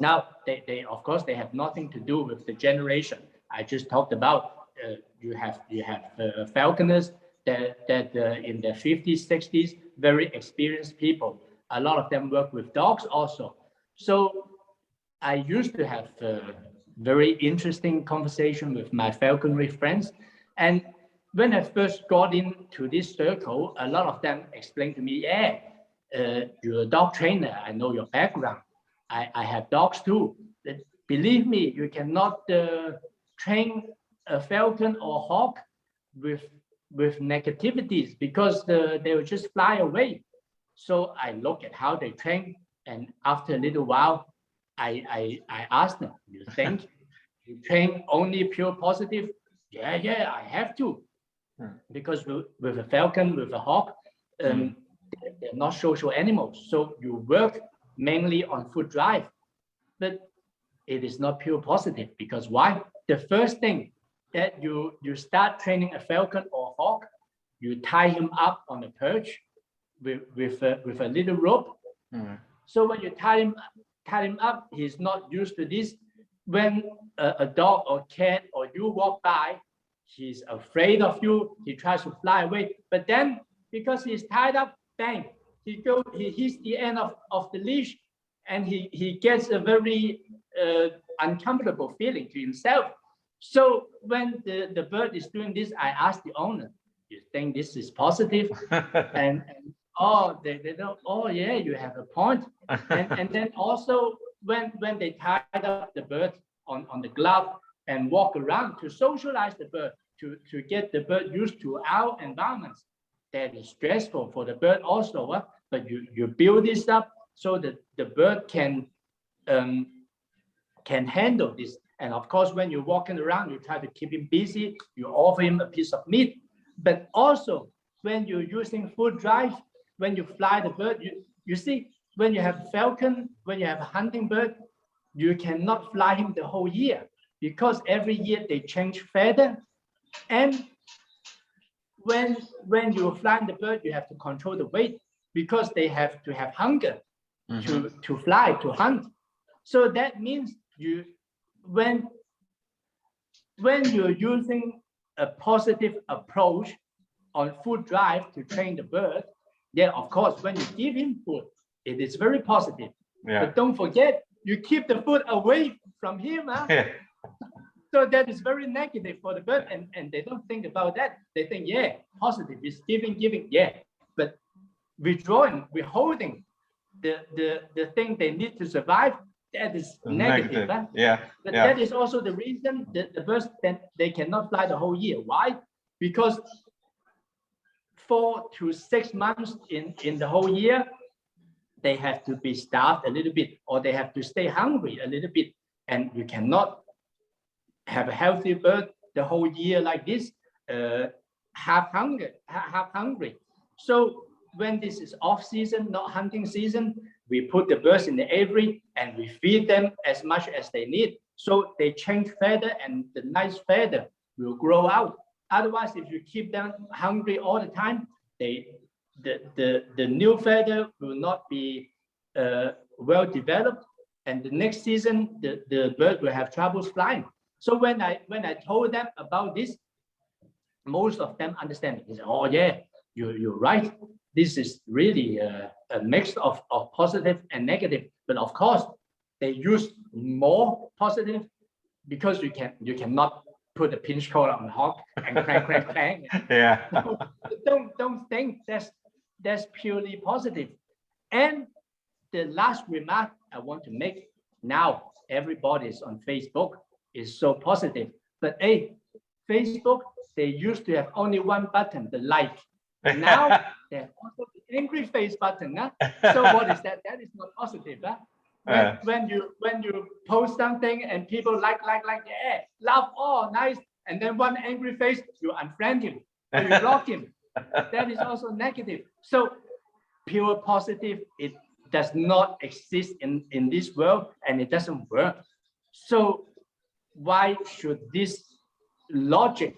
Now, they of course they have nothing to do with the generation I just talked about. You have falconers that in their 50s, 60s, very experienced people. A lot of them work with dogs also. So I used to have very interesting conversation with my falconry friends. And when I first got into this circle, a lot of them explained to me, yeah, you're a dog trainer. I know your background. I have dogs too. Believe me, you cannot train a falcon or hawk with negativities, because they will just fly away. So I look at how they train, and after a little while, I asked them, you think you train only pure positive? Yeah, I have to. Because with a falcon, with a hawk, they're not social animals. So you work mainly on foot drive, but it is not pure positive. Because why? The first thing that you start training a falcon or hawk, you tie him up on a perch with a little rope. So when you tie him up, he's not used to this. When a dog or cat or you walk by, he's afraid of you. He tries to fly away. But then, because he's tied up, bang, he hits the end of the leash, and he gets a very uncomfortable feeling to himself. So when the bird is doing this, I ask the owner, you think this is positive? and oh, they don't. Oh yeah, you have a point. And then also when they tied up the bird on the glove and walk around to socialize the bird, to get the bird used to our environments, that is stressful for the bird also. But you build this up so that the bird can handle this. And of course, when you're walking around, you try to keep him busy. You offer him a piece of meat. But also, when you're using foot drive, when you fly the bird, you see, when you have falcon, when you have a hunting bird, you cannot fly him the whole year, because every year they change feather. And when you're flying the bird, you have to control the weight, because they have to have hunger to fly, to hunt. So that means when you're using a positive approach on food drive to train the bird, yeah, of course, when you give him food, it is very positive. Yeah. But don't forget, you keep the food away from him. So that is very negative for the bird, and they don't think about that. They think, yeah, positive is giving, yeah. But withdrawing, withholding the thing they need to survive, that is negative. Yeah. But that is also the reason that the birds, they cannot fly the whole year. Why? Because 4 to 6 months in the whole year, they have to be starved a little bit, or they have to stay hungry a little bit. And you cannot have a healthy bird the whole year like this, half hungry. So when this is off season, not hunting season, we put the birds in the aviary and we feed them as much as they need. So they change feather, and the nice feather will grow out. Otherwise, if you keep them hungry all the time, the new feather will not be well developed, and the next season the bird will have troubles flying. So when I told them about this, most of them understand. They say, "Oh yeah, you're right. This is really a mix of positive and negative." But of course, they use more positive because you cannot put a pinch collar on the hawk and crank, crank, crank. Yeah. So don't think that's purely positive. And the last remark I want to make, now everybody's on Facebook is so positive, but hey, Facebook, they used to have only one button, the like. Now they have also the angry face button. Huh? So what is that? That is not positive. Huh? When you post something and people like, yeah, love, oh, nice, and then one angry face, you unfriend him or you block him. That is also negative. So pure positive, it does not exist in this world, and it doesn't work. So why should this logic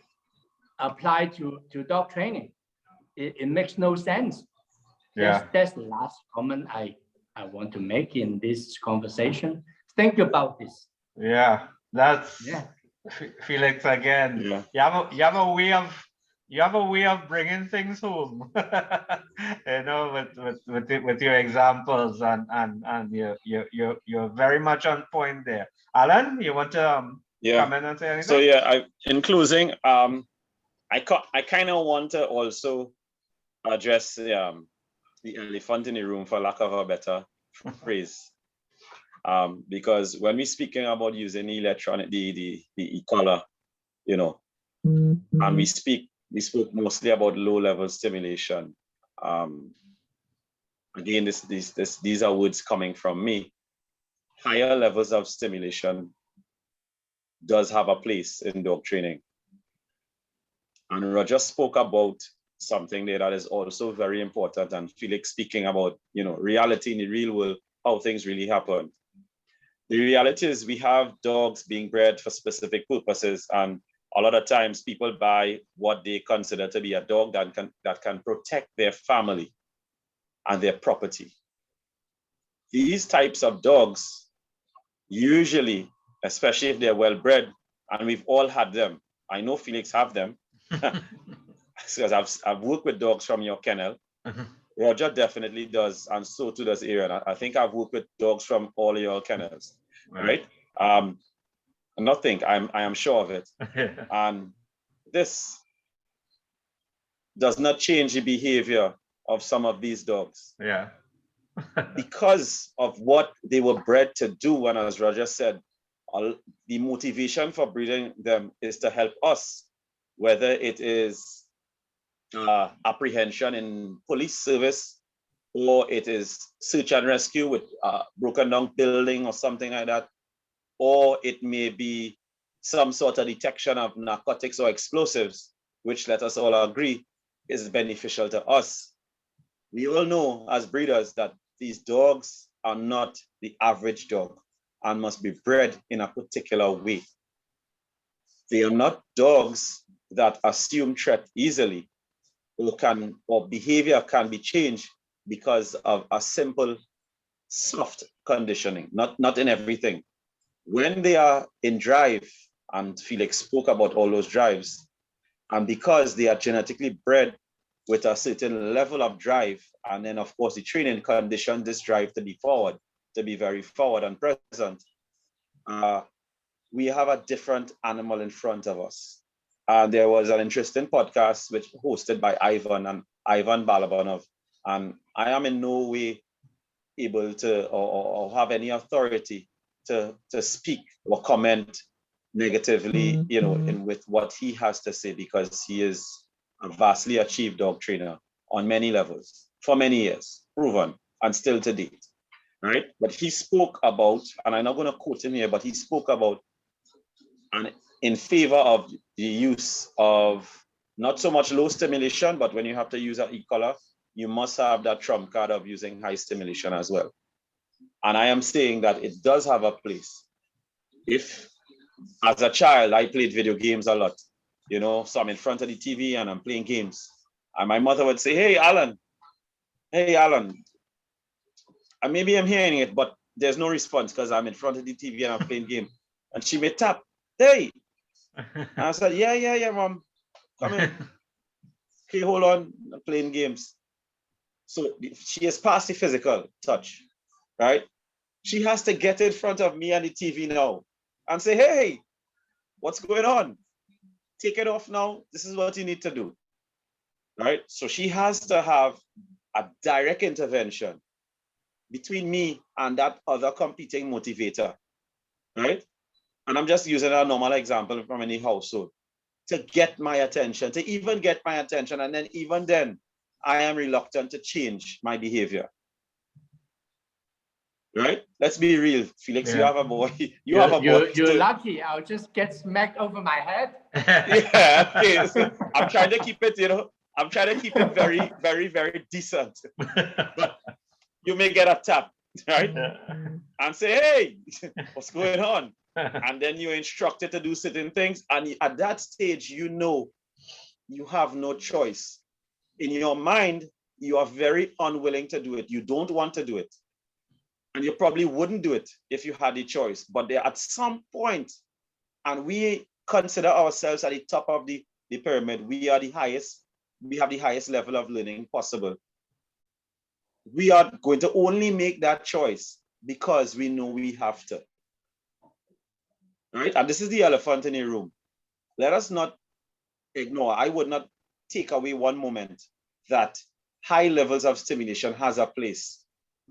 apply to dog training? It makes no sense. Yeah. That's the last comment I want to make in this conversation. Think about this. Yeah, that's Yeah. Felix again. Yeah. You have a way of bringing things home. You know, with your examples, and you're very much on point there. Alan, you want to comment and say anything? So yeah, in closing, I kind of want to also address the elephant in the room, for lack of a better phrase, because when we're speaking about using the e-collar, you know, and we spoke mostly about low-level stimulation. Again, these are words coming from me. Higher levels of stimulation does have a place in dog training. And Roger spoke about something there that is also very important, and Felix speaking about, you know, reality in the real world, how things really happen. The reality is we have dogs being bred for specific purposes, and a lot of times people buy what they consider to be a dog that can protect their family and their property. These types of dogs, usually, especially if they're well bred, and we've all had them. I know Felix have them. Because I've worked with dogs from your kennel. Roger definitely does, and so too does Aaron. I think I've worked with dogs from all your kennels, right? I am sure of it. And this does not change the behavior of some of these dogs. Yeah. Because of what they were bred to do, and as Roger said, the motivation for breeding them is to help us, whether it is apprehension in police service, or it is search and rescue with broken down building or something like that, or it may be some sort of detection of narcotics or explosives, which let us all agree is beneficial to us. We all know as breeders that these dogs are not the average dog and must be bred in a particular way. They are not dogs that assume threat easily, or behavior can be changed because of a simple soft conditioning, not in everything. When they are in drive, and Felix spoke about all those drives, and because they are genetically bred with a certain level of drive, and then of course the training condition this drive to be forward, to be very forward and present, we have a different animal in front of us. And there was an interesting podcast which hosted by Ivan Balabanov, and I am in no way able to or have any authority to speak or comment negatively, you know, with what he has to say, because he is a vastly achieved dog trainer on many levels for many years, proven and still to date, right? But he spoke about, and I'm not going to quote him here, but he spoke about and in favor of the use of not so much low stimulation, but when you have to use an e-collar, you must have that trump card of using high stimulation as well. And I am saying that it does have a place. If, as a child, I played video games a lot, you know, so I'm in front of the TV and I'm playing games. And my mother would say, "Hey, Alan, hey, Alan, and maybe I'm hearing it, but there's no response because I'm in front of the TV and I'm playing game. And she may tap, hey. And I said, yeah, mom, come in. Okay, hold on, I'm playing games. So she is past the physical touch, right? She has to get in front of me and the TV now and say, hey, what's going on? Take it off now. This is what you need to do, right? So she has to have a direct intervention between me and that other competing motivator, right? And I'm just using a normal example from any household to get my attention, to even get my attention. And then even then, I am reluctant to change my behavior. Right? Let's be real, Felix. Yeah. You have a boy. You have a boy. You're lucky. I'll just get smacked over my head. Yeah. Okay. So I'm trying to keep it, I'm trying to keep it very, very, very decent. But you may get a tap, right? And say, hey, what's going on? And then you're instructed to do certain things. And at that stage, you have no choice. In your mind, you are very unwilling to do it. You don't want to do it. And you probably wouldn't do it if you had the choice. But there at some point, and we consider ourselves at the top of the pyramid, we are the highest, we have the highest level of learning possible. We are going to only make that choice because we know we have to. Right? And this is the elephant in the room. Let us not ignore, I would not take away one moment that high levels of stimulation has a place.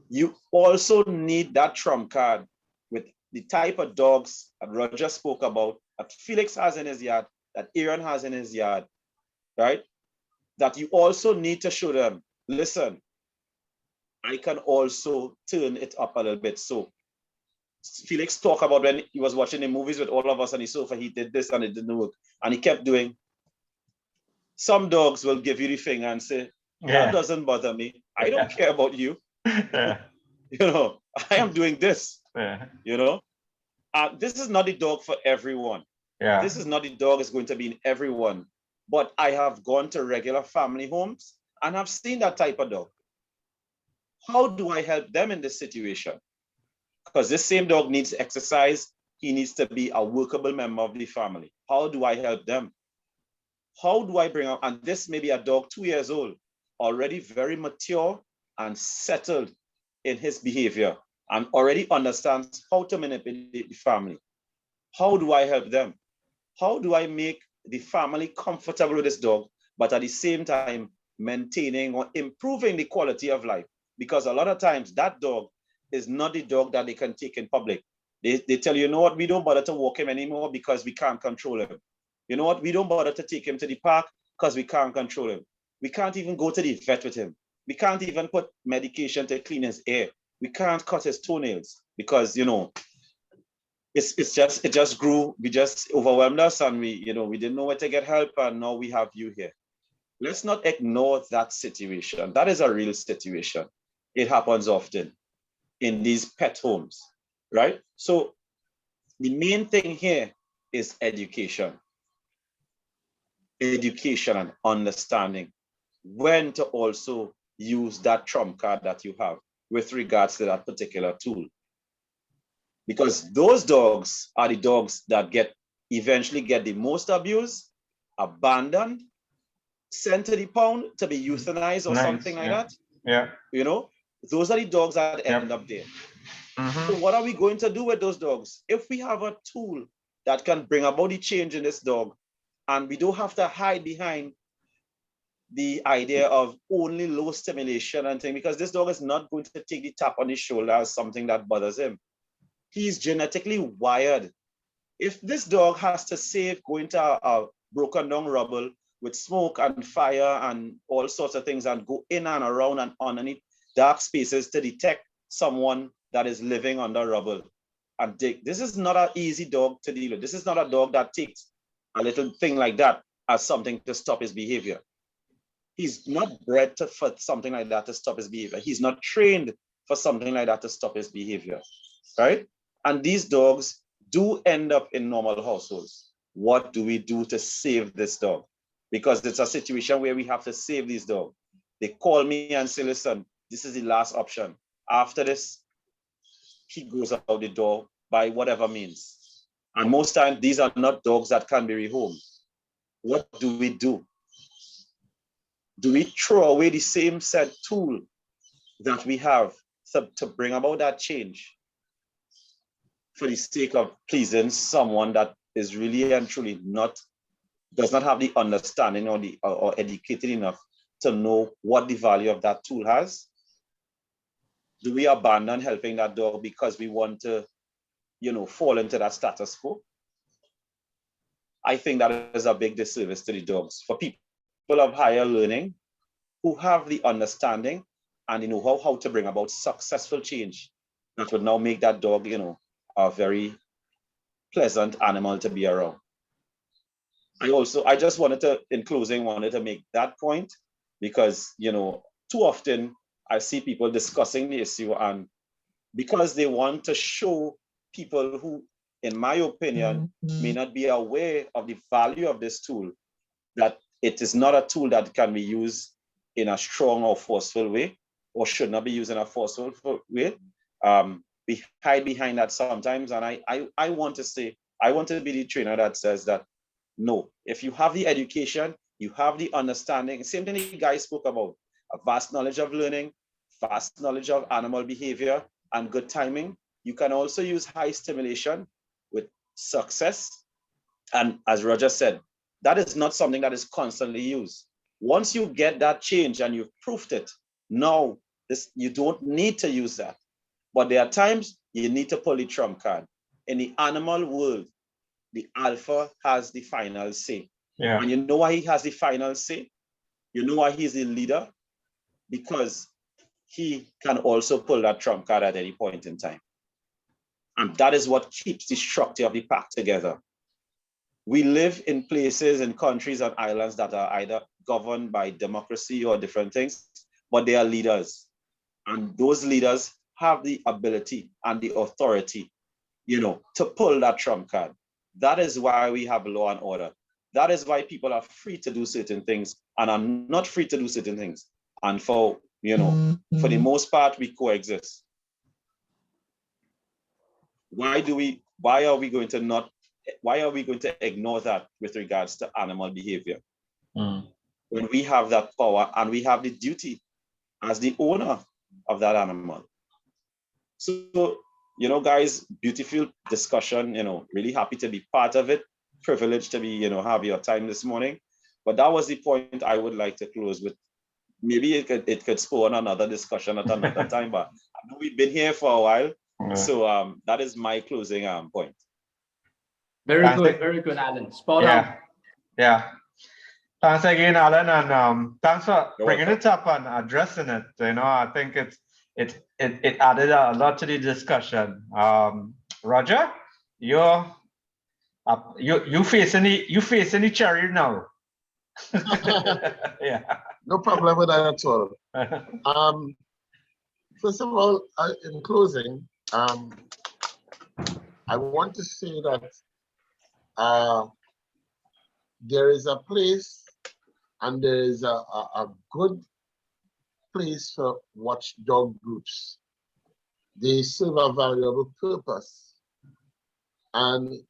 You also need that trump card with the type of dogs that Roger spoke about, that Felix has in his yard, that Aaron has in his yard, right? That you also need to show them, listen, I can also turn it up a little bit. So Felix talked about when he was watching the movies with all of us on the sofa, he did this and it didn't work. And he kept doing. Some dogs will give you the finger and say, that doesn't bother me. I don't care about you. I am doing this. This is not the dog for everyone. This is not the dog is going to be in everyone. But I have gone to regular family homes and I've seen that type of dog. How do I help them in this situation? Because this same dog needs exercise. He needs to be a workable member of the family. How do I help them? How do I bring up, and this may be a dog 2 years old, already very mature and settled in his behavior and already understands how to manipulate the family. How do I help them? How do I make the family comfortable with this dog, but at the same time, maintaining or improving the quality of life? Because a lot of times that dog is not the dog that they can take in public. They tell you, you know what, we don't bother to walk him anymore because we can't control him. You know what, we don't bother to take him to the park because we can't control him. We can't even go to the vet with him. We can't even put medication to clean his hair. We can't cut his toenails because, it just grew. We just overwhelmed us and we didn't know where to get help, and now we have you here. Let's not ignore that situation. That is a real situation. It happens often in these pet homes, right? So the main thing here is education. Education and understanding when to also use that trump card that you have with regards to that particular tool. Because those dogs are the dogs that eventually get the most abuse, abandoned, sent to the pound to be euthanized or something like that. Yeah. Those are the dogs that end up there. So what are we going to do with those dogs? If we have a tool that can bring about the change in this dog, and we don't have to hide behind the idea of only low stimulation and thing, because this dog is not going to take the tap on his shoulder as something that bothers him. He's genetically wired. If this dog has to save going to a broken down rubble with smoke and fire and all sorts of things and go in and around and underneath dark spaces to detect someone that is living under rubble and dig, this is not an easy dog to deal with. This is not a dog that takes a little thing like that as something to stop his behavior. He's not bred for something like that to stop his behavior. He's not trained for something like that to stop his behavior, right? And these dogs do end up in normal households. What do we do to save this dog? Because it's a situation where we have to save these dogs. They call me and say, listen, this is the last option. After this, he goes out the door by whatever means. And most times, these are not dogs that can be rehomed. What do we do? Do we throw away the same set tool that we have to bring about that change for the sake of pleasing someone that is really and truly does not have the understanding or educated enough to know what the value of that tool has? Do we abandon helping that dog because we want to, fall into that status quo? I think that is a big disservice to the dogs. For people of higher learning who have the understanding and know how to bring about successful change that would now make that dog, a very pleasant animal to be around. I just in closing, wanted to make that point because, too often I see people discussing the issue, and because they want to show people who, in my opinion, may not be aware of the value of this tool, that it is not a tool that can be used in a strong or forceful way, or should not be used in a forceful way. We hide behind that sometimes, and I want to be the trainer that says that, no, if you have the education, you have the understanding, same thing the guy spoke about, a vast knowledge of learning, vast knowledge of animal behavior, and good timing. You can also use high stimulation with success. And as Roger said, that is not something that is constantly used. Once you get that change and you've proved it, now you don't need to use that. But there are times you need to pull the trump card. In the animal world, the alpha has the final say. Yeah. And you know why he has the final say? You know why he's the leader? Because he can also pull that trump card at any point in time. And that is what keeps the structure of the pack together. We live in places, in countries and islands that are either governed by democracy or different things, but they are leaders. And those leaders have the ability and the authority, to pull that trump card. That is why we have law and order. That is why people are free to do certain things and are not free to do certain things. And for the most part, we coexist. Why are we going to ignore that with regards to animal behavior? When we have that power and we have the duty as the owner of that animal. So, guys, beautiful discussion, really happy to be part of it, privileged to be, have your time this morning. But that was the point I would like to close with. Maybe it could spawn another discussion at another time, but I know we've been here for a while. Yeah. So that is my closing point. Very good, Allan. Spot on. Yeah. Thanks again, Allan, and thanks for bringing it up and addressing it. I think it added a lot to the discussion. Roger, you facing the cherry now. Yeah. No problem with that at all. First of all, in closing, I want to say that there is a place and there is a good place for watchdog groups. They serve a valuable purpose, and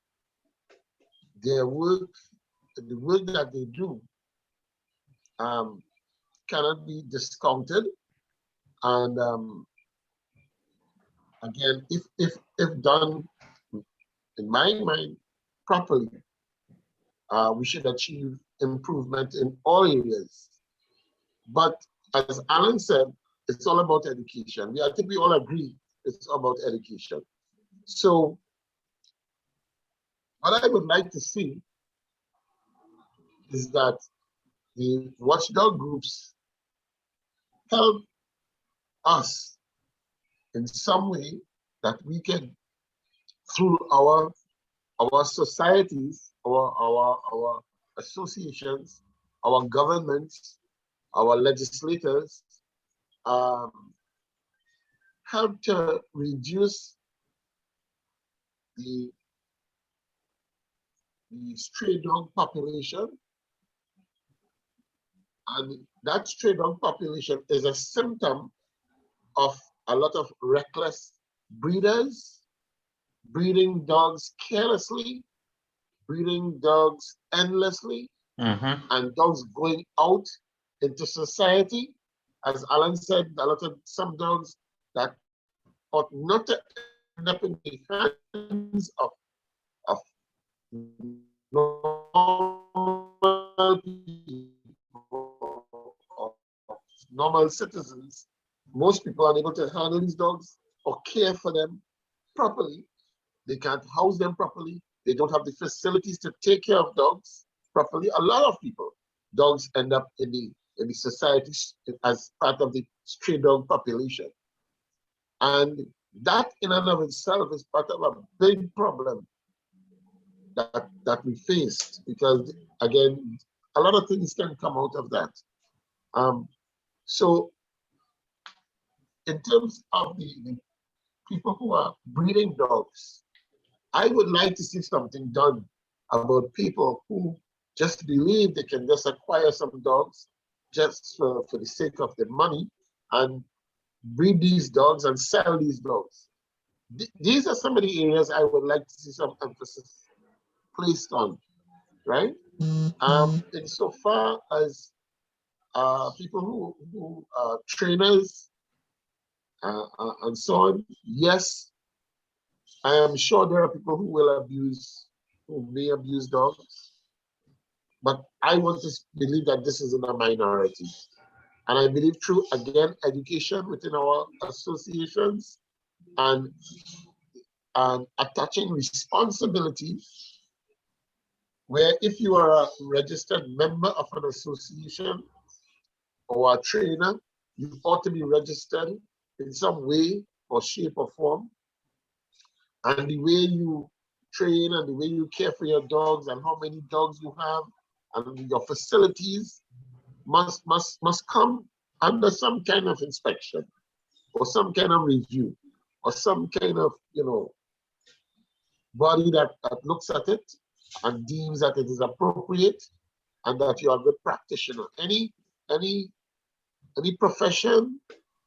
their work, the work that they do, cannot be discounted. And again, if done, in my mind, properly, we should achieve improvement in all areas. But as Allan said, it's all about education. I think we all agree it's about education. So what I would like to see is that the watchdog groups help us in some way that we can, through our societies, our associations, our governments, our legislators, help to reduce the stray dog population. And that stray dog population is a symptom of a lot of reckless breeders, breeding dogs carelessly, breeding dogs endlessly, and dogs going out into society. As Allan said, some dogs that ought not to end up in the hands of normal people, of normal citizens. Most people are unable to handle these dogs or care for them properly. They can't house them properly. They don't have the facilities to take care of dogs properly. A lot of people, dogs end up in the society as part of the stray dog population. And that in and of itself is part of a big problem that we face, because again, a lot of things can come out of that. So in terms of the people who are breeding dogs, I would like to see something done about people who just believe they can just acquire some dogs just for the sake of the money and breed these dogs and sell these dogs. These are some of the areas I would like to see some emphasis placed on, right? Insofar as people who are trainers and so on, yes, I am sure there are people who may abuse dogs, but I want to believe that this is in a minority. And I believe through, again, education within our associations and attaching responsibility, where if you are a registered member of an association or a trainer, you ought to be registered in some way or shape or form. And the way you train and the way you care for your dogs and how many dogs you have and your facilities must come under some kind of inspection or some kind of review or some kind of, body that looks at it and deems that it is appropriate and that you are a good practitioner. Any profession,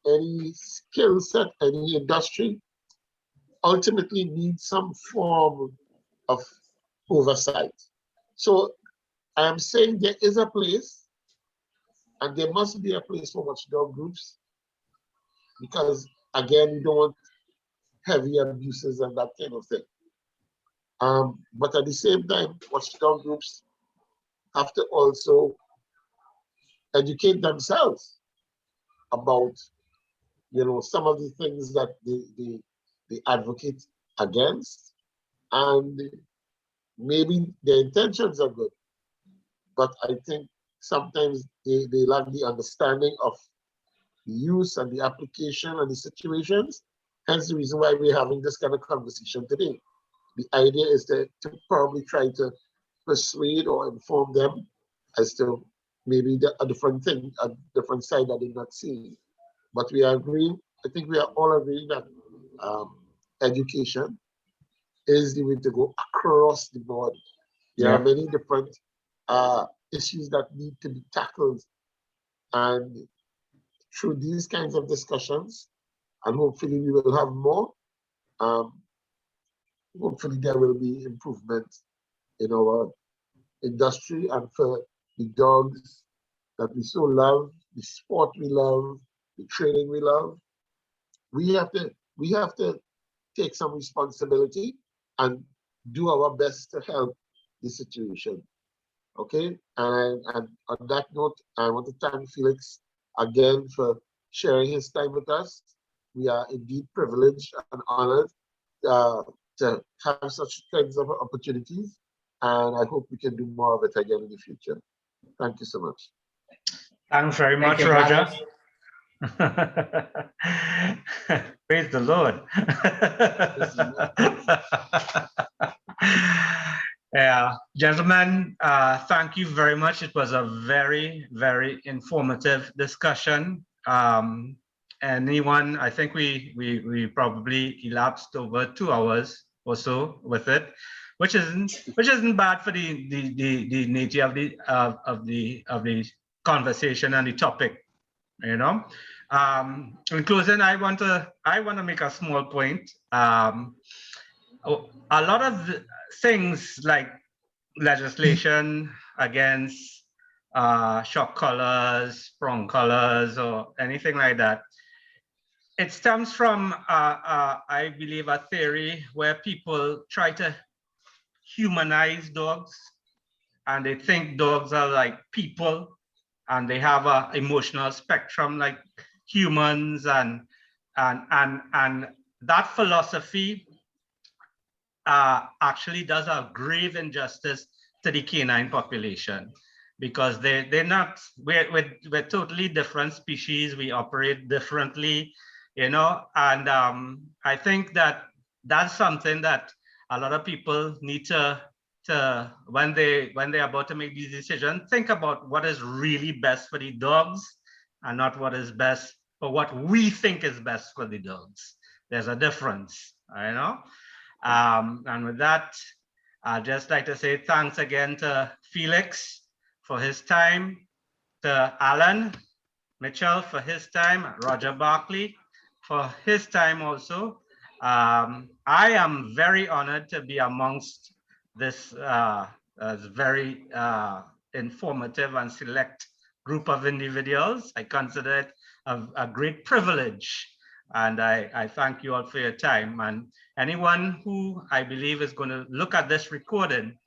any skill set, any industry ultimately needs some form of oversight. So I am saying there is a place, and there must be a place for watchdog groups, because again, we don't want heavy abuses and that kind of thing. But at the same time, watchdog groups have to also educate themselves about, some of the things that they advocate against, and maybe their intentions are good, but I think sometimes they lack the understanding of the use and the application and the situations. Hence the reason why we're having this kind of conversation today. The idea is to probably try to persuade or inform them as to maybe a different thing, a different side that they're not seeing. But we are agreeing, I think we are all agreeing that education is the way to go across the board. There are many different issues that need to be tackled, and through these kinds of discussions, and hopefully we will have more, hopefully there will be improvement in our industry and for the dogs that we so love, the sport we love, the training we love. We have to take some responsibility and do our best to help the situation. Okay, and on that note, I want to thank Felix again for sharing his time with us. We are indeed privileged and honored to have such kinds of opportunities, and I hope we can do more of it again in the future. Thank you so much. Thanks very much, Roger. Praise the Lord. Yeah, gentlemen, thank you very much. It was a very, very informative discussion. Anyone, I think we probably elapsed over 2 hours or so with it, which isn't bad for the nature of the conversation and the topic, In closing, I want to make a small point. A lot of things like legislation against shock collars, prong collars, or anything like that, it stems from, I believe, a theory where people try to humanize dogs, and they think dogs are like people, and they have an emotional spectrum like humans, and that philosophy actually does a grave injustice to the canine population, because we're totally different species. We operate differently, you know, and I think that that's something that a lot of people need to when they're about to make these decisions, think about what is really best for the dogs and not what is best for what we think is best for the dogs. There's a difference, you know. And with that, I'd just like to say thanks again to Felix for his time, to Allan Mitchell for his time, Roger Barkley for his time also. I am very honored to be amongst this very informative and select group of individuals. I consider it a great privilege, and I thank you all for your time. And anyone who I believe is going to look at this recording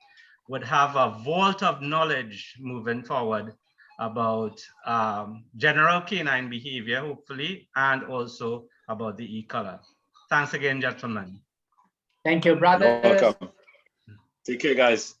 would have a vault of knowledge moving forward about general canine behavior, hopefully, and also about the e-collar. Thanks again, gentlemen. Thank you, brother. You're welcome. Take care, guys.